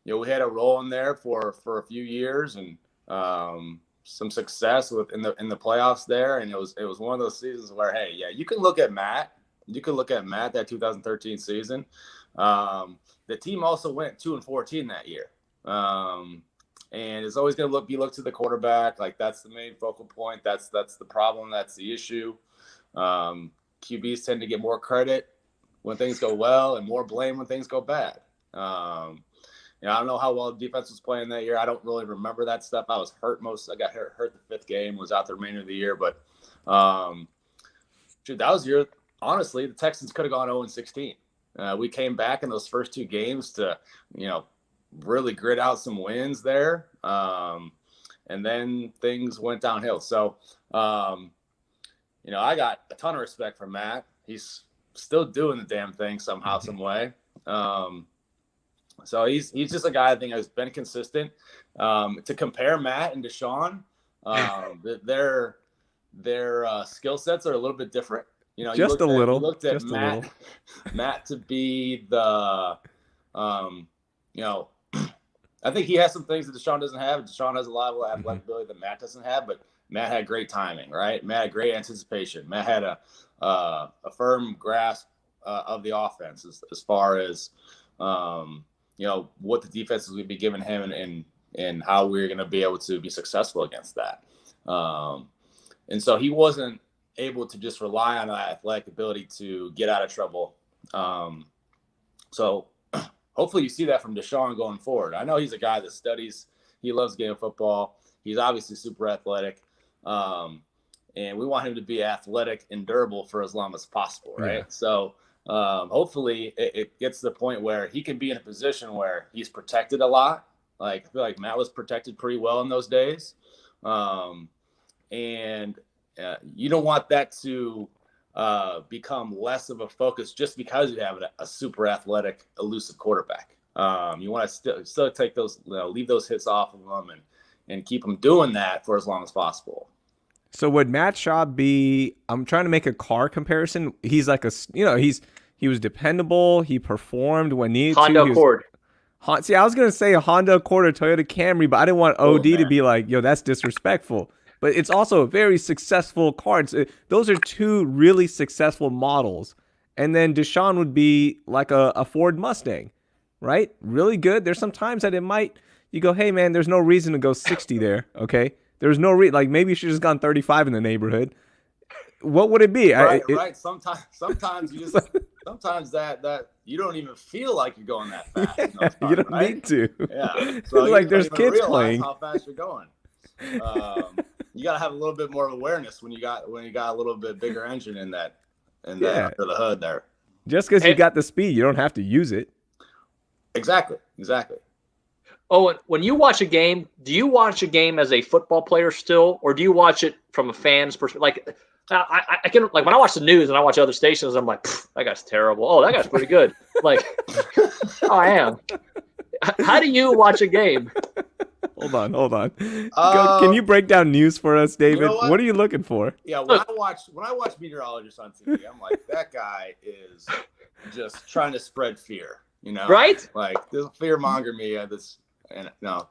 we had a role in there for a few years and some success in the playoffs there. And it was one of those seasons where, hey, yeah, you can look at Matt. You can look at Matt that 2013 season. The team also went 2-14 that year. And it's always going to be looked to the quarterback. Like that's the main focal point. That's the problem. That's the issue. QBs tend to get more credit when things go well and more blame when things go bad. I don't know how well the defense was playing that year. I don't really remember that stuff. I was hurt I got hurt the fifth game, was out the remainder of the year. But that was the year, honestly, the Texans could have gone 0-16. We came back in those first two games to, really grit out some wins there. And then things went downhill. So, I got a ton of respect for Matt. He's still doing the damn thing somehow, some way. So he's just a guy I think has been consistent. To compare Matt and Deshaun, their skill sets are a little bit different. Just a little. You looked at Matt to be the, I think he has some things that Deshaun doesn't have. Deshaun has a lot of athletic ability that Matt doesn't have, but Matt had great timing, right? Matt had great anticipation. Matt had a firm grasp of the offense as far as, what the defenses would be giving him and how we were going to be able to be successful against that. And so he wasn't able to just rely on that athletic ability to get out of trouble. So hopefully you see that from Deshaun going forward. I know he's a guy that studies. He loves game of football. He's obviously super athletic. And we want him to be athletic and durable for as long as possible, right? Yeah. So hopefully it gets to the point where he can be in a position where he's protected a lot. Like I feel like Matt was protected pretty well in those days. And you don't want that to become less of a focus just because you have a super athletic, elusive quarterback. You want to still take those, leave those hits off of them and keep him doing that for as long as possible. So would Matt Schaub be? I'm trying to make a car comparison. He's like he was dependable. He performed when needed Honda to. Accord. See, I was gonna say a Honda Accord or Toyota Camry, but I didn't want OD to be like, yo, that's disrespectful. But it's also a very successful car. Those are two really successful models. And then Deshaun would be like a Ford Mustang, right? Really good. There's some times that you go, hey man, there's no reason to go 60 there. Okay, there's no like maybe you should have just gone 35 in the neighborhood. What would it be? Right. Sometimes you just sometimes that you don't even feel like you're going that fast. In those cars, you don't right? need to. Yeah. So like there's kids playing. How fast you're going. You gotta have a little bit more awareness when you got a little bit bigger engine in that under the hood there. Just because you got the speed, you don't have to use it. Exactly. Oh, when you watch a game, do you watch a game as a football player still, or do you watch it from a fan's perspective? Like, I can like when I watch the news and I watch other stations, I'm like, that guy's terrible. Oh, that guy's pretty good. Like, oh, I am. How do you watch a game? Hold on. Can you break down news for us, David? You know what? What are you looking for? Yeah, when I watch meteorologists on TV, I'm like, that guy is just trying to spread fear. You know, right? Like this fear monger me. No,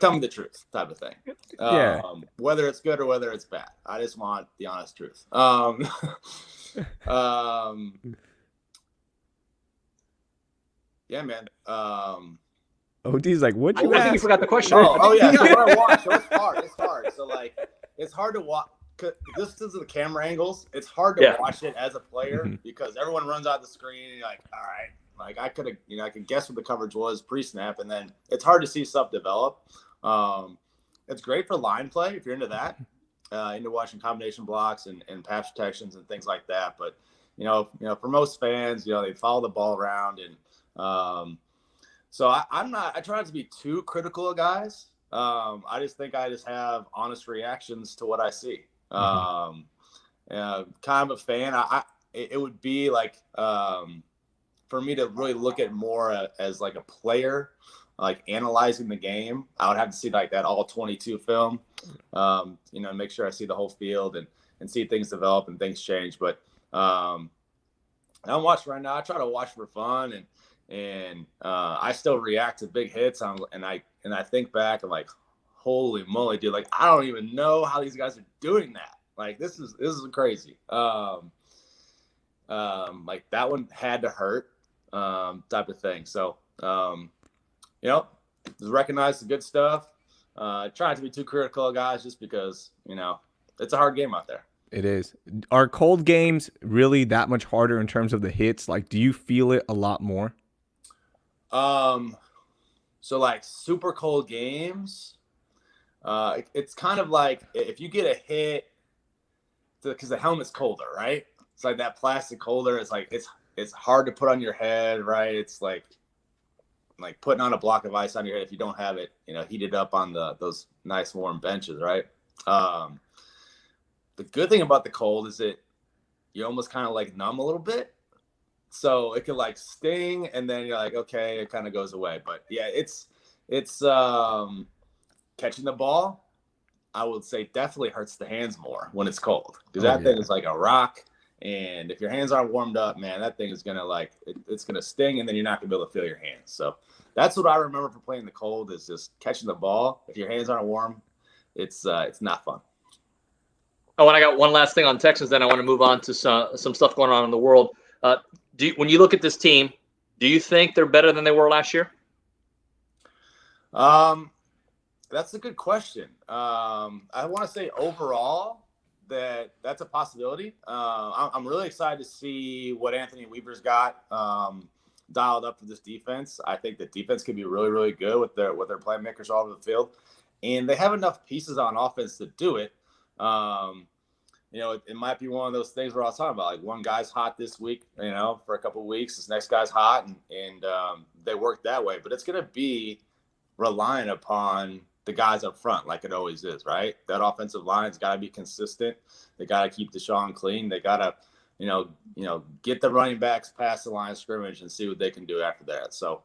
tell me the truth, type of thing. Yeah. Whether it's good or whether it's bad, I just want the honest truth. Yeah, man. OD's like, what you I ask? think you forgot the question. Yeah. So when I watch, so it's hard. So like, it's hard to watch. Just because of the camera angles, it's hard to watch it as a player because everyone runs out the screen and you're like, all right. Like I could guess what the coverage was pre-snap, and then it's hard to see stuff develop. It's great for line play if you're into that, into watching combination blocks and pass protections and things like that. But you know, for most fans, they follow the ball around, and so I try not to be too critical of guys. I just think I just have honest reactions to what I see. Kind of a fan. It would be like. For me to really look at more as like a player, like analyzing the game, I would have to see like that all 22 film, make sure I see the whole field and see things develop and things change. But I'm watching right now. I try to watch for fun and I still react to big hits. And I think back and like, holy moly, dude! Like I don't even know how these guys are doing that. Like this is crazy. Like that one had to hurt. Type of thing. So, just recognize the good stuff. Try not to be too critical of guys just because, it's a hard game out there. It is. Are cold games really that much harder in terms of the hits? Like, do you feel it a lot more? So like super cold games, it's kind of like if you get a hit because the helmet's colder, right? It's like that plastic holder. It's like, it's hard to put on your head, right? It's like putting on a block of ice on your head if you don't have it, heated up on those nice warm benches, right? The good thing about the cold is that you almost kind of like numb a little bit. So it can like sting and then you're like, okay, it kind of goes away. But yeah, it's catching the ball, I would say definitely hurts the hands more when it's cold because thing is like a rock. And if your hands aren't warmed up, man, that thing is going to it's going to sting and then you're not going to be able to feel your hands. So that's what I remember from playing the cold is just catching the ball. If your hands aren't warm, it's not fun. Oh, and I got one last thing on Texans, then I want to move on to some stuff going on in the world. When you look at this team, do you think they're better than they were last year? That's a good question. I want to say overall, that's a possibility. I'm really excited to see what Anthony Weaver's got dialed up for this defense. I think the defense could be really, really good with their playmakers all over the field, and they have enough pieces on offense to do it. It might be one of those things where I was talking about, like one guy's hot this week, for a couple of weeks, this next guy's hot, and they work that way. But it's going to be relying upon the guys up front like it always is, right? That offensive line's got to be consistent. They got to keep Deshaun clean. They got to, get the running backs past the line of scrimmage and see what they can do after that. So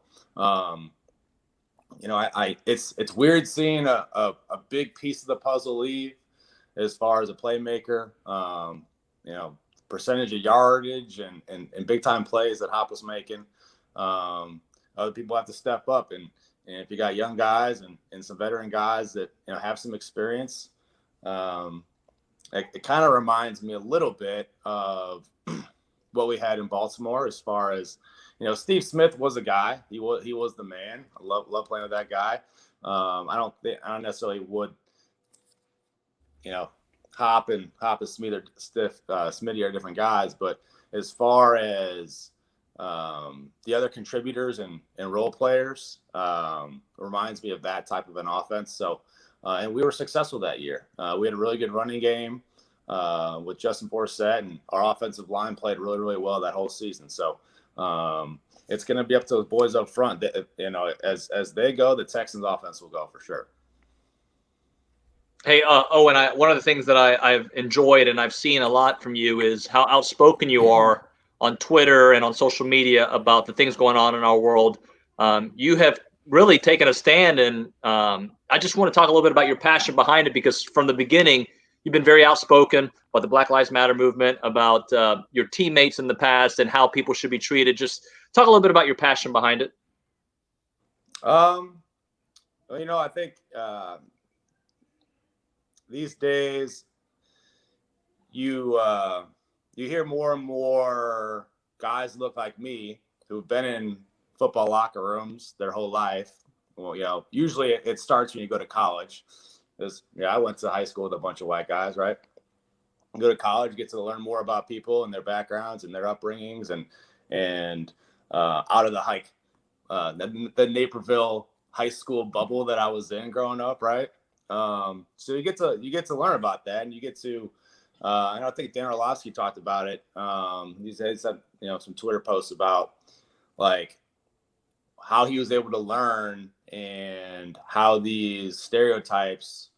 it's weird seeing a big piece of the puzzle leave as far as a playmaker. Percentage of yardage and big time plays that Hop was making. Other people have to step up, and if you got young guys and some veteran guys that have some experience, it kind of reminds me a little bit of what we had in Baltimore as far as. Steve Smith was a guy. He was the man. I love playing with that guy. I don't necessarily would, Hop and Smitty are different guys. But as far as the other contributors and role players, reminds me of that type of an offense. So, and we were successful that year. We had a really good running game with Justin Forsett, and our offensive line played really, really well that whole season. So. It's going to be up to the boys up front. As they go, the Texans offense will go for sure. Hey, Owen, one of the things that I've enjoyed and I've seen a lot from you is how outspoken you are on Twitter and on social media about the things going on in our world. You have really taken a stand, and I just want to talk a little bit about your passion behind it, because from the beginning, you've been very outspoken about the Black Lives Matter movement, about your teammates in the past and how people should be treated. Just talk a little bit about your passion behind it. I think these days you hear more and more guys look like me who've been in football locker rooms their whole life. Well, usually it starts when you go to college. I went to high school with a bunch of white guys, right? Go to college, get to learn more about people and their backgrounds and their upbringings, and out of the Naperville high school bubble that I was in growing up, right? So you get to learn about that, and you get to, and I think Dan Orlovsky talked about it. He said some Twitter posts about like how he was able to learn and how these stereotypes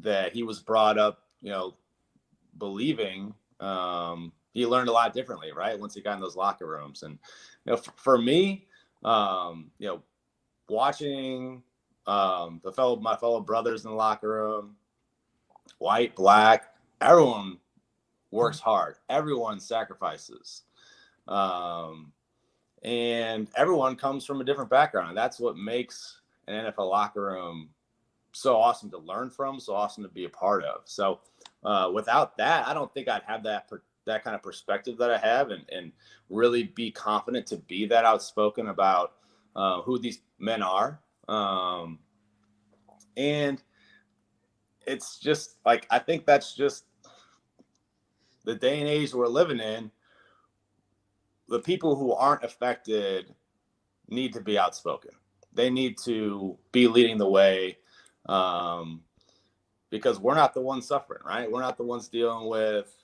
that he was brought up, believing, he learned a lot differently, right? Once he got in those locker rooms. And, for me, watching my fellow brothers in the locker room, white, black, everyone works hard. Everyone sacrifices. And everyone comes from a different background. And that's what makes an NFL locker room so awesome to learn from, so awesome to be a part of. So without that, I don't think I'd have that kind of perspective that I have, and really be confident to be that outspoken about who these men are. And it's just like, I think that's just the day and age we're living in. The people who aren't affected need to be outspoken. They need to be leading the way, because we're not the ones suffering, right? We're not the ones dealing with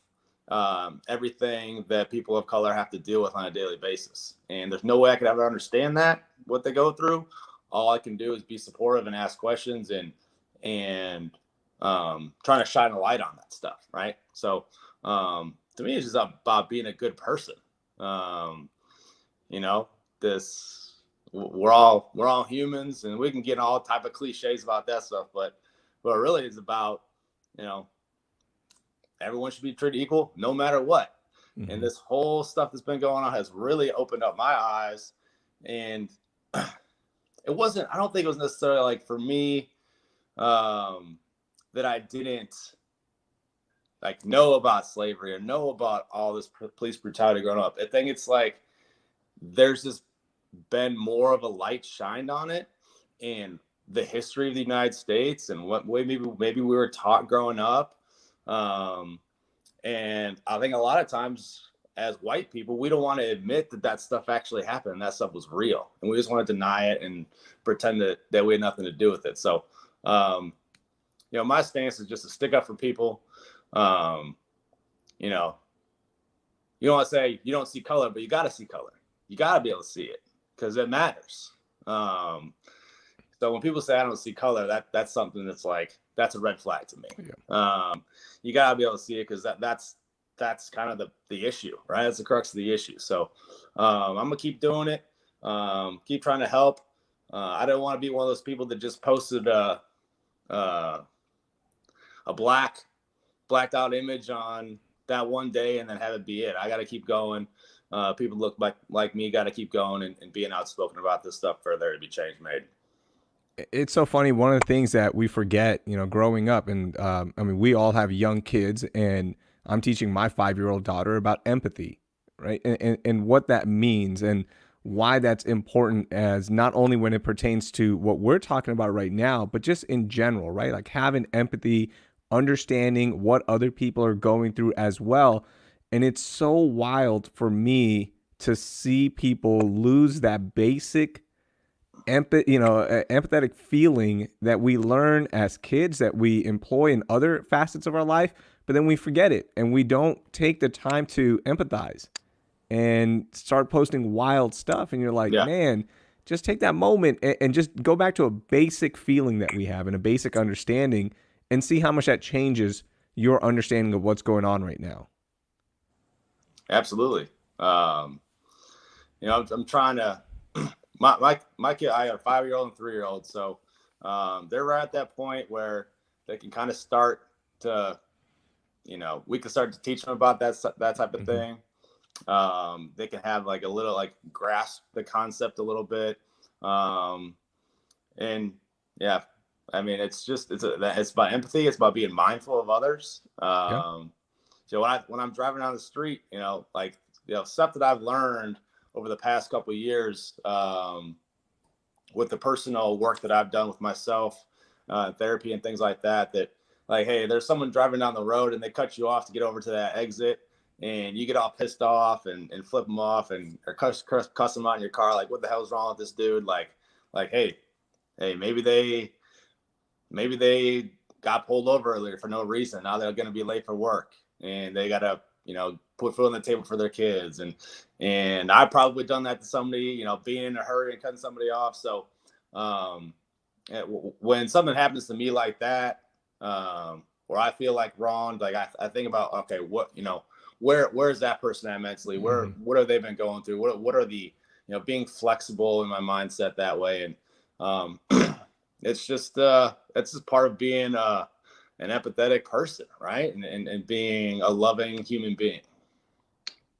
everything that people of color have to deal with on a daily basis. And there's no way I could ever understand what they go through. All I can do is be supportive and ask questions and trying to shine a light on that stuff, right? So to me, it's just about being a good person. We're all humans, and we can get all type of cliches about that stuff, but really it's about, everyone should be treated equal no matter what. Mm-hmm. And this whole stuff that's been going on has really opened up my eyes. And I don't think it was necessarily like for me, that I didn't like know about slavery or know about all this police brutality growing up. I think it's like there's just been more of a light shined on it, and the history of the United States and what way maybe we were taught growing up. And I think a lot of times as white people, we don't want to admit that stuff actually happened and that stuff was real. And we just want to deny it and pretend that we had nothing to do with it. So, my stance is just to stick up for people. You don't want to say you don't see color, but you got to see color. You got to be able to see it because it matters. So when people say I don't see color, that's something that's like, that's a red flag to me. Yeah. You got to be able to see it because that's kind of the issue, right? That's the crux of the issue. So I'm going to keep doing it. Keep trying to help. I don't want to be one of those people that just posted a blacked out image on that one day and then have it be it. I got to keep going. People look like me, got to keep going and being outspoken about this stuff for there to be change made. It's so funny. One of the things that we forget, growing up, and I mean, we all have young kids, and I'm teaching my 5-year-old daughter about empathy, right? And what that means and why that's important, as not only when it pertains to what we're talking about right now, but just in general, right? Like having empathy, understanding what other people are going through as well. And it's so wild for me to see people lose that basic empathetic feeling that we learn as kids, that we employ in other facets of our life, but then we forget it and we don't take the time to empathize and start posting wild stuff. And you're like, man, just take that moment and just go back to a basic feeling that we have and a basic understanding and see how much that changes your understanding of what's going on right now. Absolutely. I'm trying to, my kid, I have a 5-year-old and 3-year-old. So they're right at that point where they can kind of start to, we can start to teach them about that type of thing. They can have like a little, like grasp the concept a little bit. And yeah, I mean, it's about empathy. It's about being mindful of others. So when I'm driving down the street, stuff that I've learned over the past couple of years, with the personal work that I've done with myself, therapy and things like that, like, hey, there's someone driving down the road and they cut you off to get over to that exit and you get all pissed off and flip them off or cuss them out in your car. Like, what the hell's wrong with this dude? Like, hey, maybe they got pulled over earlier for no reason. Now they're going to be late for work and they got to, put food on the table for their kids. And I've probably done that to somebody, being in a hurry and cutting somebody off. So when something happens to me like that, where I feel like wronged, like I think about, okay, what, where is that person at mentally? What have they been going through? What are the, being flexible in my mindset that way. And it's just part of being an empathetic person, right? And being a loving human being.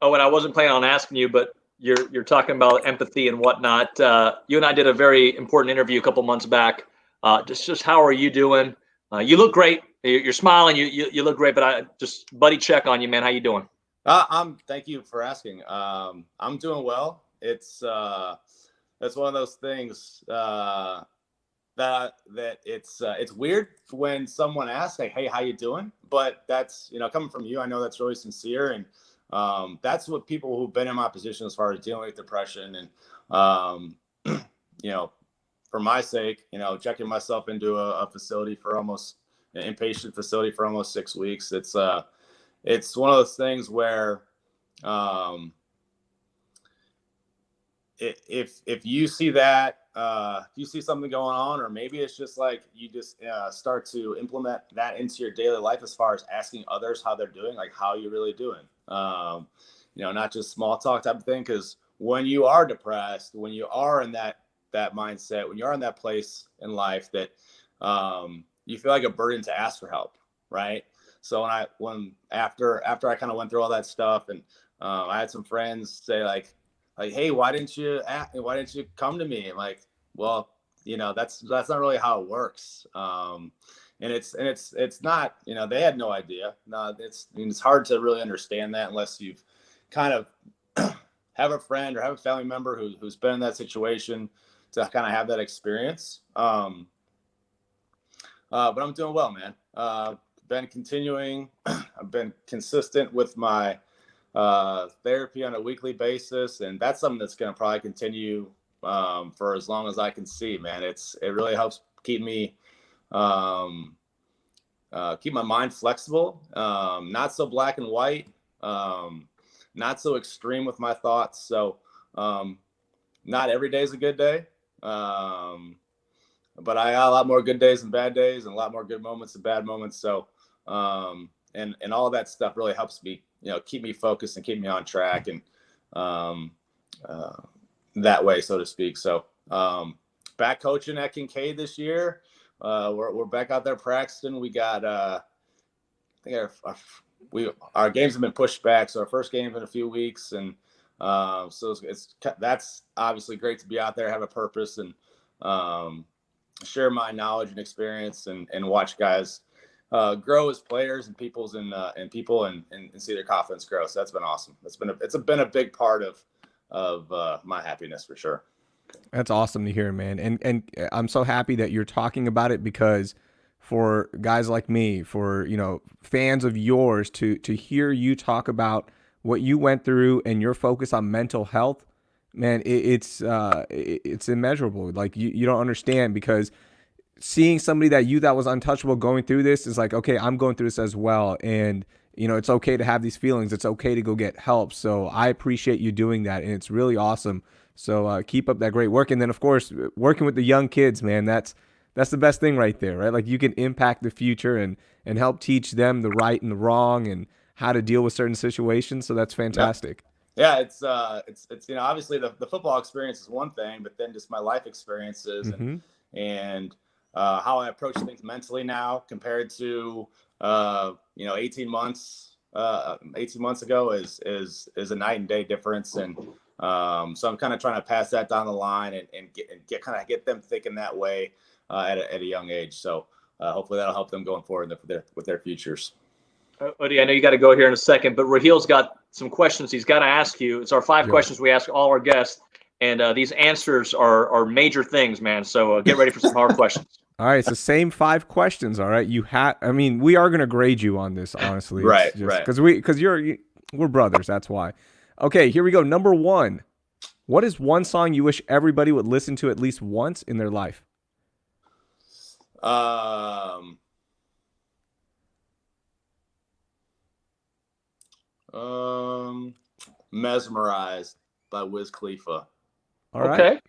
Oh, and I wasn't planning on asking you, but you're talking about empathy and whatnot. You and I did a very important interview a couple months back. Just how are you doing? You look great. You're smiling. You look great. But I just buddy check on you, man. How you doing? Thank you for asking. I'm doing well. It's one of those things that it's weird when someone asks, like, hey, how you doing? But that's, coming from you, I know that's really sincere. And that's what people who've been in my position as far as dealing with depression and, for my sake, checking myself into a facility for almost an inpatient facility for almost 6 weeks. It's one of those things where, if you see that, if you see something going on, or maybe it's just like you just start to implement that into your daily life as far as asking others how they're doing, like how you really doing, not just small talk type of thing. Because when you are depressed, when you are in that mindset, when you're in that place in life that you feel like a burden to ask for help, right? So after I kind of went through all that stuff, and I had some friends say like, hey, why didn't you come to me? I'm like, well, that's not really how it works. And it's not, they had no idea. No, it's hard to really understand that unless you've kind of have a friend or have a family member who's been in that situation to kind of have that experience. But I'm doing well, man. Been continuing. I've been consistent with my therapy on a weekly basis, and that's something that's going to probably continue for as long as I can see, man. It really helps keep me keep my mind flexible, not so black and white, not so extreme with my thoughts. So not every day is a good day, but I got a lot more good days and bad days, and a lot more good moments and bad moments. So and all of that stuff really helps me, keep me focused and keep me on track. And that way, so to speak. So back coaching at Kincaid this year. We're back out there practicing. We got I think our games have been pushed back, so our first game's in a few weeks, and so that's obviously great to be out there, have a purpose, and share my knowledge and experience, and watch guys grow as players and people and see their confidence grow. So that's been awesome. It's been a big part of my happiness for sure. That's awesome to hear, man. And I'm so happy that you're talking about it, because for guys like me, for, fans of yours to hear you talk about what you went through and your focus on mental health, man, it's immeasurable. Like you don't understand, because seeing somebody that was untouchable going through this is like, okay, I'm going through this as well. And, it's okay to have these feelings. It's okay to go get help. So I appreciate you doing that. And it's really awesome. So keep up that great work. And then, of course, working with the young kids, man, that's the best thing right there, right? Like, you can impact the future and help teach them the right and the wrong and how to deal with certain situations. So that's fantastic. Yeah, it's obviously the football experience is one thing, but then just my life experiences and how I approach things mentally now compared to 18 months ago is a night and day difference. And so I'm kind of trying to pass that down the line and get them thinking that way at a young age. So hopefully that'll help them going forward with their futures. Odie, I know you got to go here in a second, but Rahil's got some questions he's got to ask you. It's our 5 questions we ask all our guests, and these answers are major things, man. So get ready for some hard questions. All right, it's the same 5 questions. All right, we are gonna grade you on this, honestly, right? Because we're brothers. That's why. Okay, here we go. Number 1. What is one song you wish everybody would listen to at least once in their life? Mesmerized by Wiz Khalifa. All right. Okay.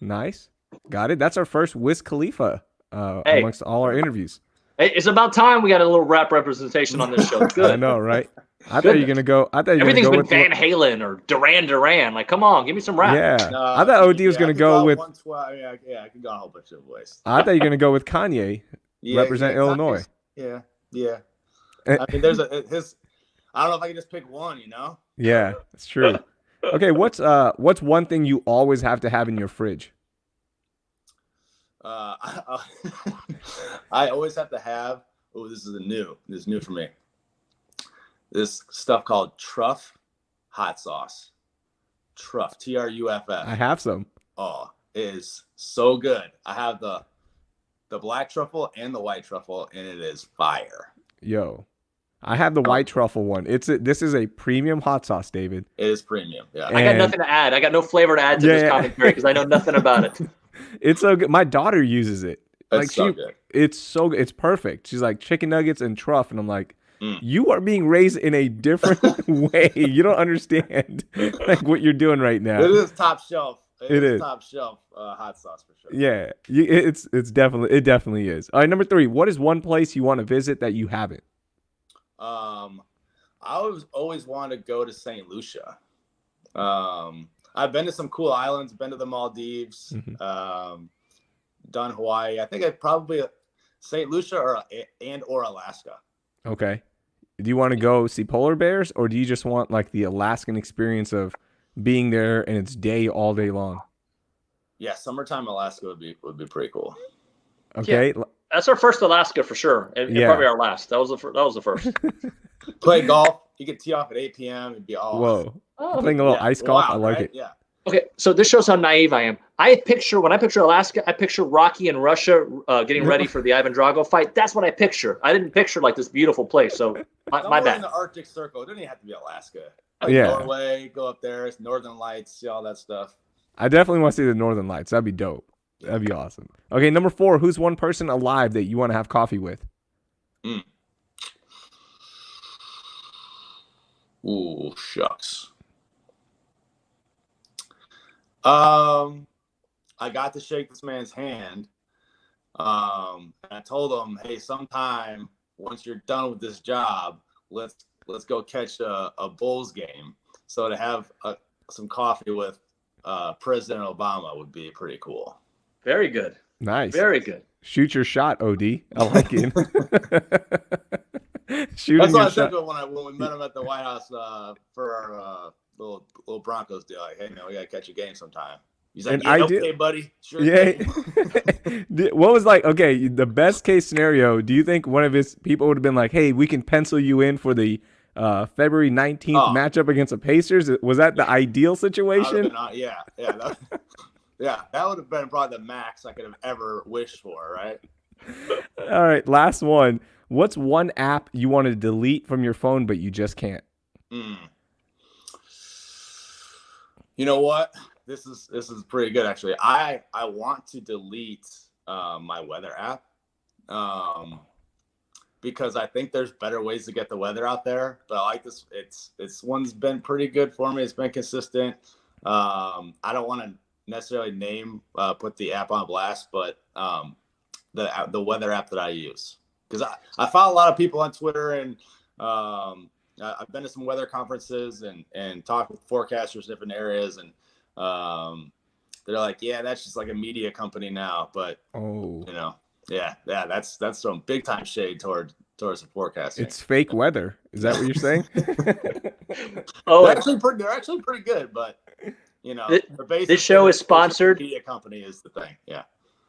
Nice. Got it. That's our first Wiz Khalifa amongst all our interviews. Hey, it's about time we got a little rap representation on this show. Good. I know, right? I thought you were gonna go. Everything's been Van Halen or Duran. Like, come on, give me some rap. Yeah, I thought OD was gonna go with. I can go a whole bunch of ways. I thought you were gonna go with Kanye. Represent Illinois. Yeah. I mean, there's I don't know if I can just pick one. Yeah, it's true. Okay, what's one thing you always have to have in your fridge? I always have to have. Oh, this is new for me. This stuff called Truff hot sauce. Truff, Truff. I have some. Oh, it is so good. I have the black truffle and the white truffle, and it is fire. Yo, I have the white truffle one. This is a premium hot sauce, David. It is premium. Yeah. I got nothing to add. I got no flavor to add to this commentary because I know nothing about it. It's so good. My daughter uses it. It's so good. It's so good. It's perfect. She's like, chicken nuggets and truff, and I'm like, you are being raised in a different way. You don't understand like what you're doing right now. It is top shelf. It is top shelf hot sauce for sure. Yeah, it definitely is. All right, number 3. What is one place you want to visit that you haven't? I always wanted to go to St. Lucia. I've been to some cool islands. Been to the Maldives. Done Hawaii. I think I'd probably St. Lucia or Alaska. Okay. Do you want to go see polar bears, or do you just want like the Alaskan experience of being there and it's day all day long? Yeah, summertime Alaska would be pretty cool. Okay. Yeah, that's our first Alaska for sure, and probably our last. That was the first. Play golf. You could tee off at 8 p.m. It'd be all. Whoa. Playing a little ice golf. I like it. Yeah. Okay, so this shows how naive I am. When I picture Alaska, I picture Rocky and Russia getting ready for the Ivan Drago fight. That's what I picture. I didn't picture like this beautiful place. So my bad. In the Arctic Circle. It doesn't even have to be Alaska. Norway, go up there. It's Northern Lights. See all that stuff. I definitely want to see the Northern Lights. That'd be dope. That'd be awesome. Okay, number 4. Who's one person alive that you want to have coffee with? Ooh, shucks. I got to shake this man's hand. And I told him, hey, sometime once you're done with this job, let's go catch a Bulls game. So to have some coffee with President Obama would be pretty cool. Very good. Nice. Very good. Shoot your shot, OD. I like it. Shooting That's what your I said shot. when we met him at the White House for our little Broncos deal. Like, hey, man, we got to catch a game sometime. He's like, yeah, okay, buddy. Sure. Yeah. What was like, okay, the best case scenario, do you think one of his people would have been like, hey, we can pencil you in for the February 19th matchup against the Pacers? Was that the ideal situation? Yeah. That would have been probably the max I could have ever wished for, right? All right, last one. What's one app you want to delete from your phone, but you just can't? You know what? This is pretty good, actually. I want to delete my weather app because I think there's better ways to get the weather out there. But I like this. It's one's been pretty good for me. It's been consistent. I don't want to necessarily put the app on blast, but the weather app that I use, because I follow a lot of people on Twitter, and I've been to some weather conferences and talked with forecasters in different areas, and they're like, yeah, that's just like a media company now. But that's some big time shade towards the forecasting. It's fake weather. Is that what you're saying? They're actually pretty good, but this show is sponsored. Media company is the thing. Yeah.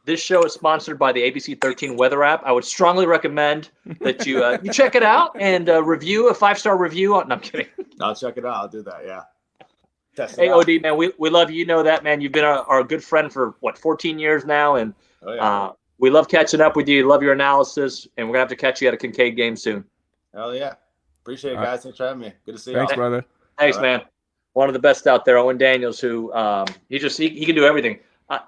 This show is sponsored by the ABC 13 weather app. I would strongly recommend that you check it out and review a 5-star review. No, I'm kidding. I'll check it out. I'll do that. Yeah. Hey, OD, man, we love you. You know that, man. You've been our good friend for, 14 years now, and we love catching up with you. Love your analysis, and we're going to have to catch you at a Kincaid game soon. Hell yeah. Appreciate it, guys. Thanks for having me. Good to see you. Thanks, brother. Thanks, man. One of the best out there, Owen Daniels, who he can do everything.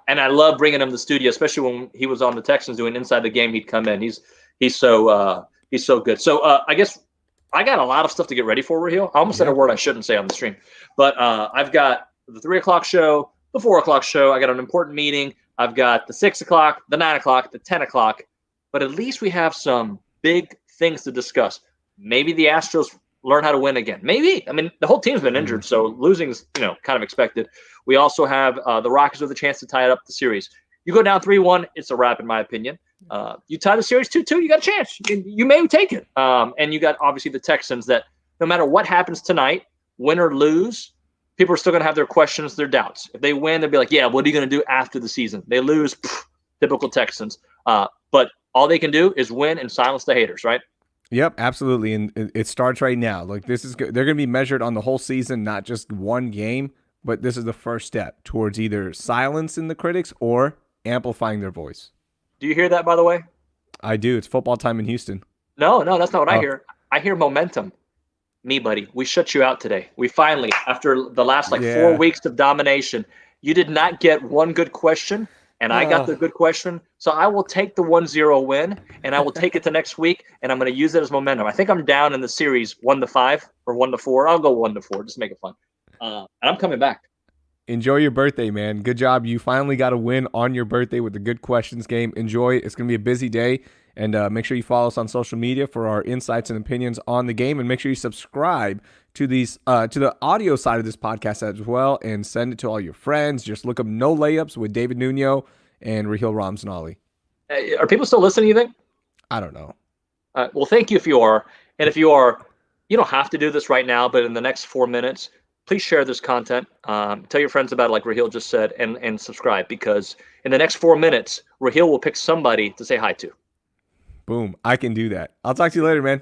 And I love bringing him to the studio, especially when he was on the Texans doing Inside the Game. He'd come in. He's so good. So I guess I got a lot of stuff to get ready for, Raheel. I almost said a word I shouldn't say on the stream. But I've got the 3 o'clock show, the 4 o'clock show. I got an important meeting. I've got the 6 o'clock, the 9 o'clock, the 10 o'clock. But at least we have some big things to discuss. Maybe the Astros learn how to win again. Maybe. I mean, the whole team's been injured, so losing is, kind of expected. We also have the Rockies with a chance to tie up the series. You go down 3-1, it's a wrap, in my opinion. You tie the series 2-2, you got a chance. You may take it. And you got, obviously, the Texans that no matter what happens tonight, win or lose, people are still going to have their questions, their doubts. If they win, they'll be like, yeah, what are you going to do after the season? They lose, typical Texans. But all they can do is win and silence the haters, right? Yep, absolutely. And it starts right now. Like they're going to be measured on the whole season, not just one game. But this is the first step towards either silencing the critics or amplifying their voice. Do you hear that, by the way? I do. It's football time in Houston. No, that's not what I hear. I hear momentum. Me, buddy, we shut you out today. We finally, after the last 4 weeks of domination, you did not get one good question, and I got the good question. So I will take the 1-0 win, and I will take it to next week, and I'm going to use it as momentum. I think I'm down in the series 1-5 or 1-4. I'll go 1-4. Just make it fun. And I'm coming back. Enjoy your birthday, man. Good job. You finally got a win on your birthday with the Good Questions game. Enjoy it. It's going to be a busy day. And make sure you follow us on social media for our insights and opinions on the game. And make sure you subscribe to these to the audio side of this podcast as well. And send it to all your friends. Just look up No Layups with David Nuno and Raheel Ramzanali. Are people still listening, you think? I don't know. Well, thank you if you are. And if you are, you don't have to do this right now, but in the next 4 minutes, please share this content. Tell your friends about it, like Raheel just said, and subscribe, because in the next 4 minutes, Raheel will pick somebody to say hi to. Boom. I can do that. I'll talk to you later, man.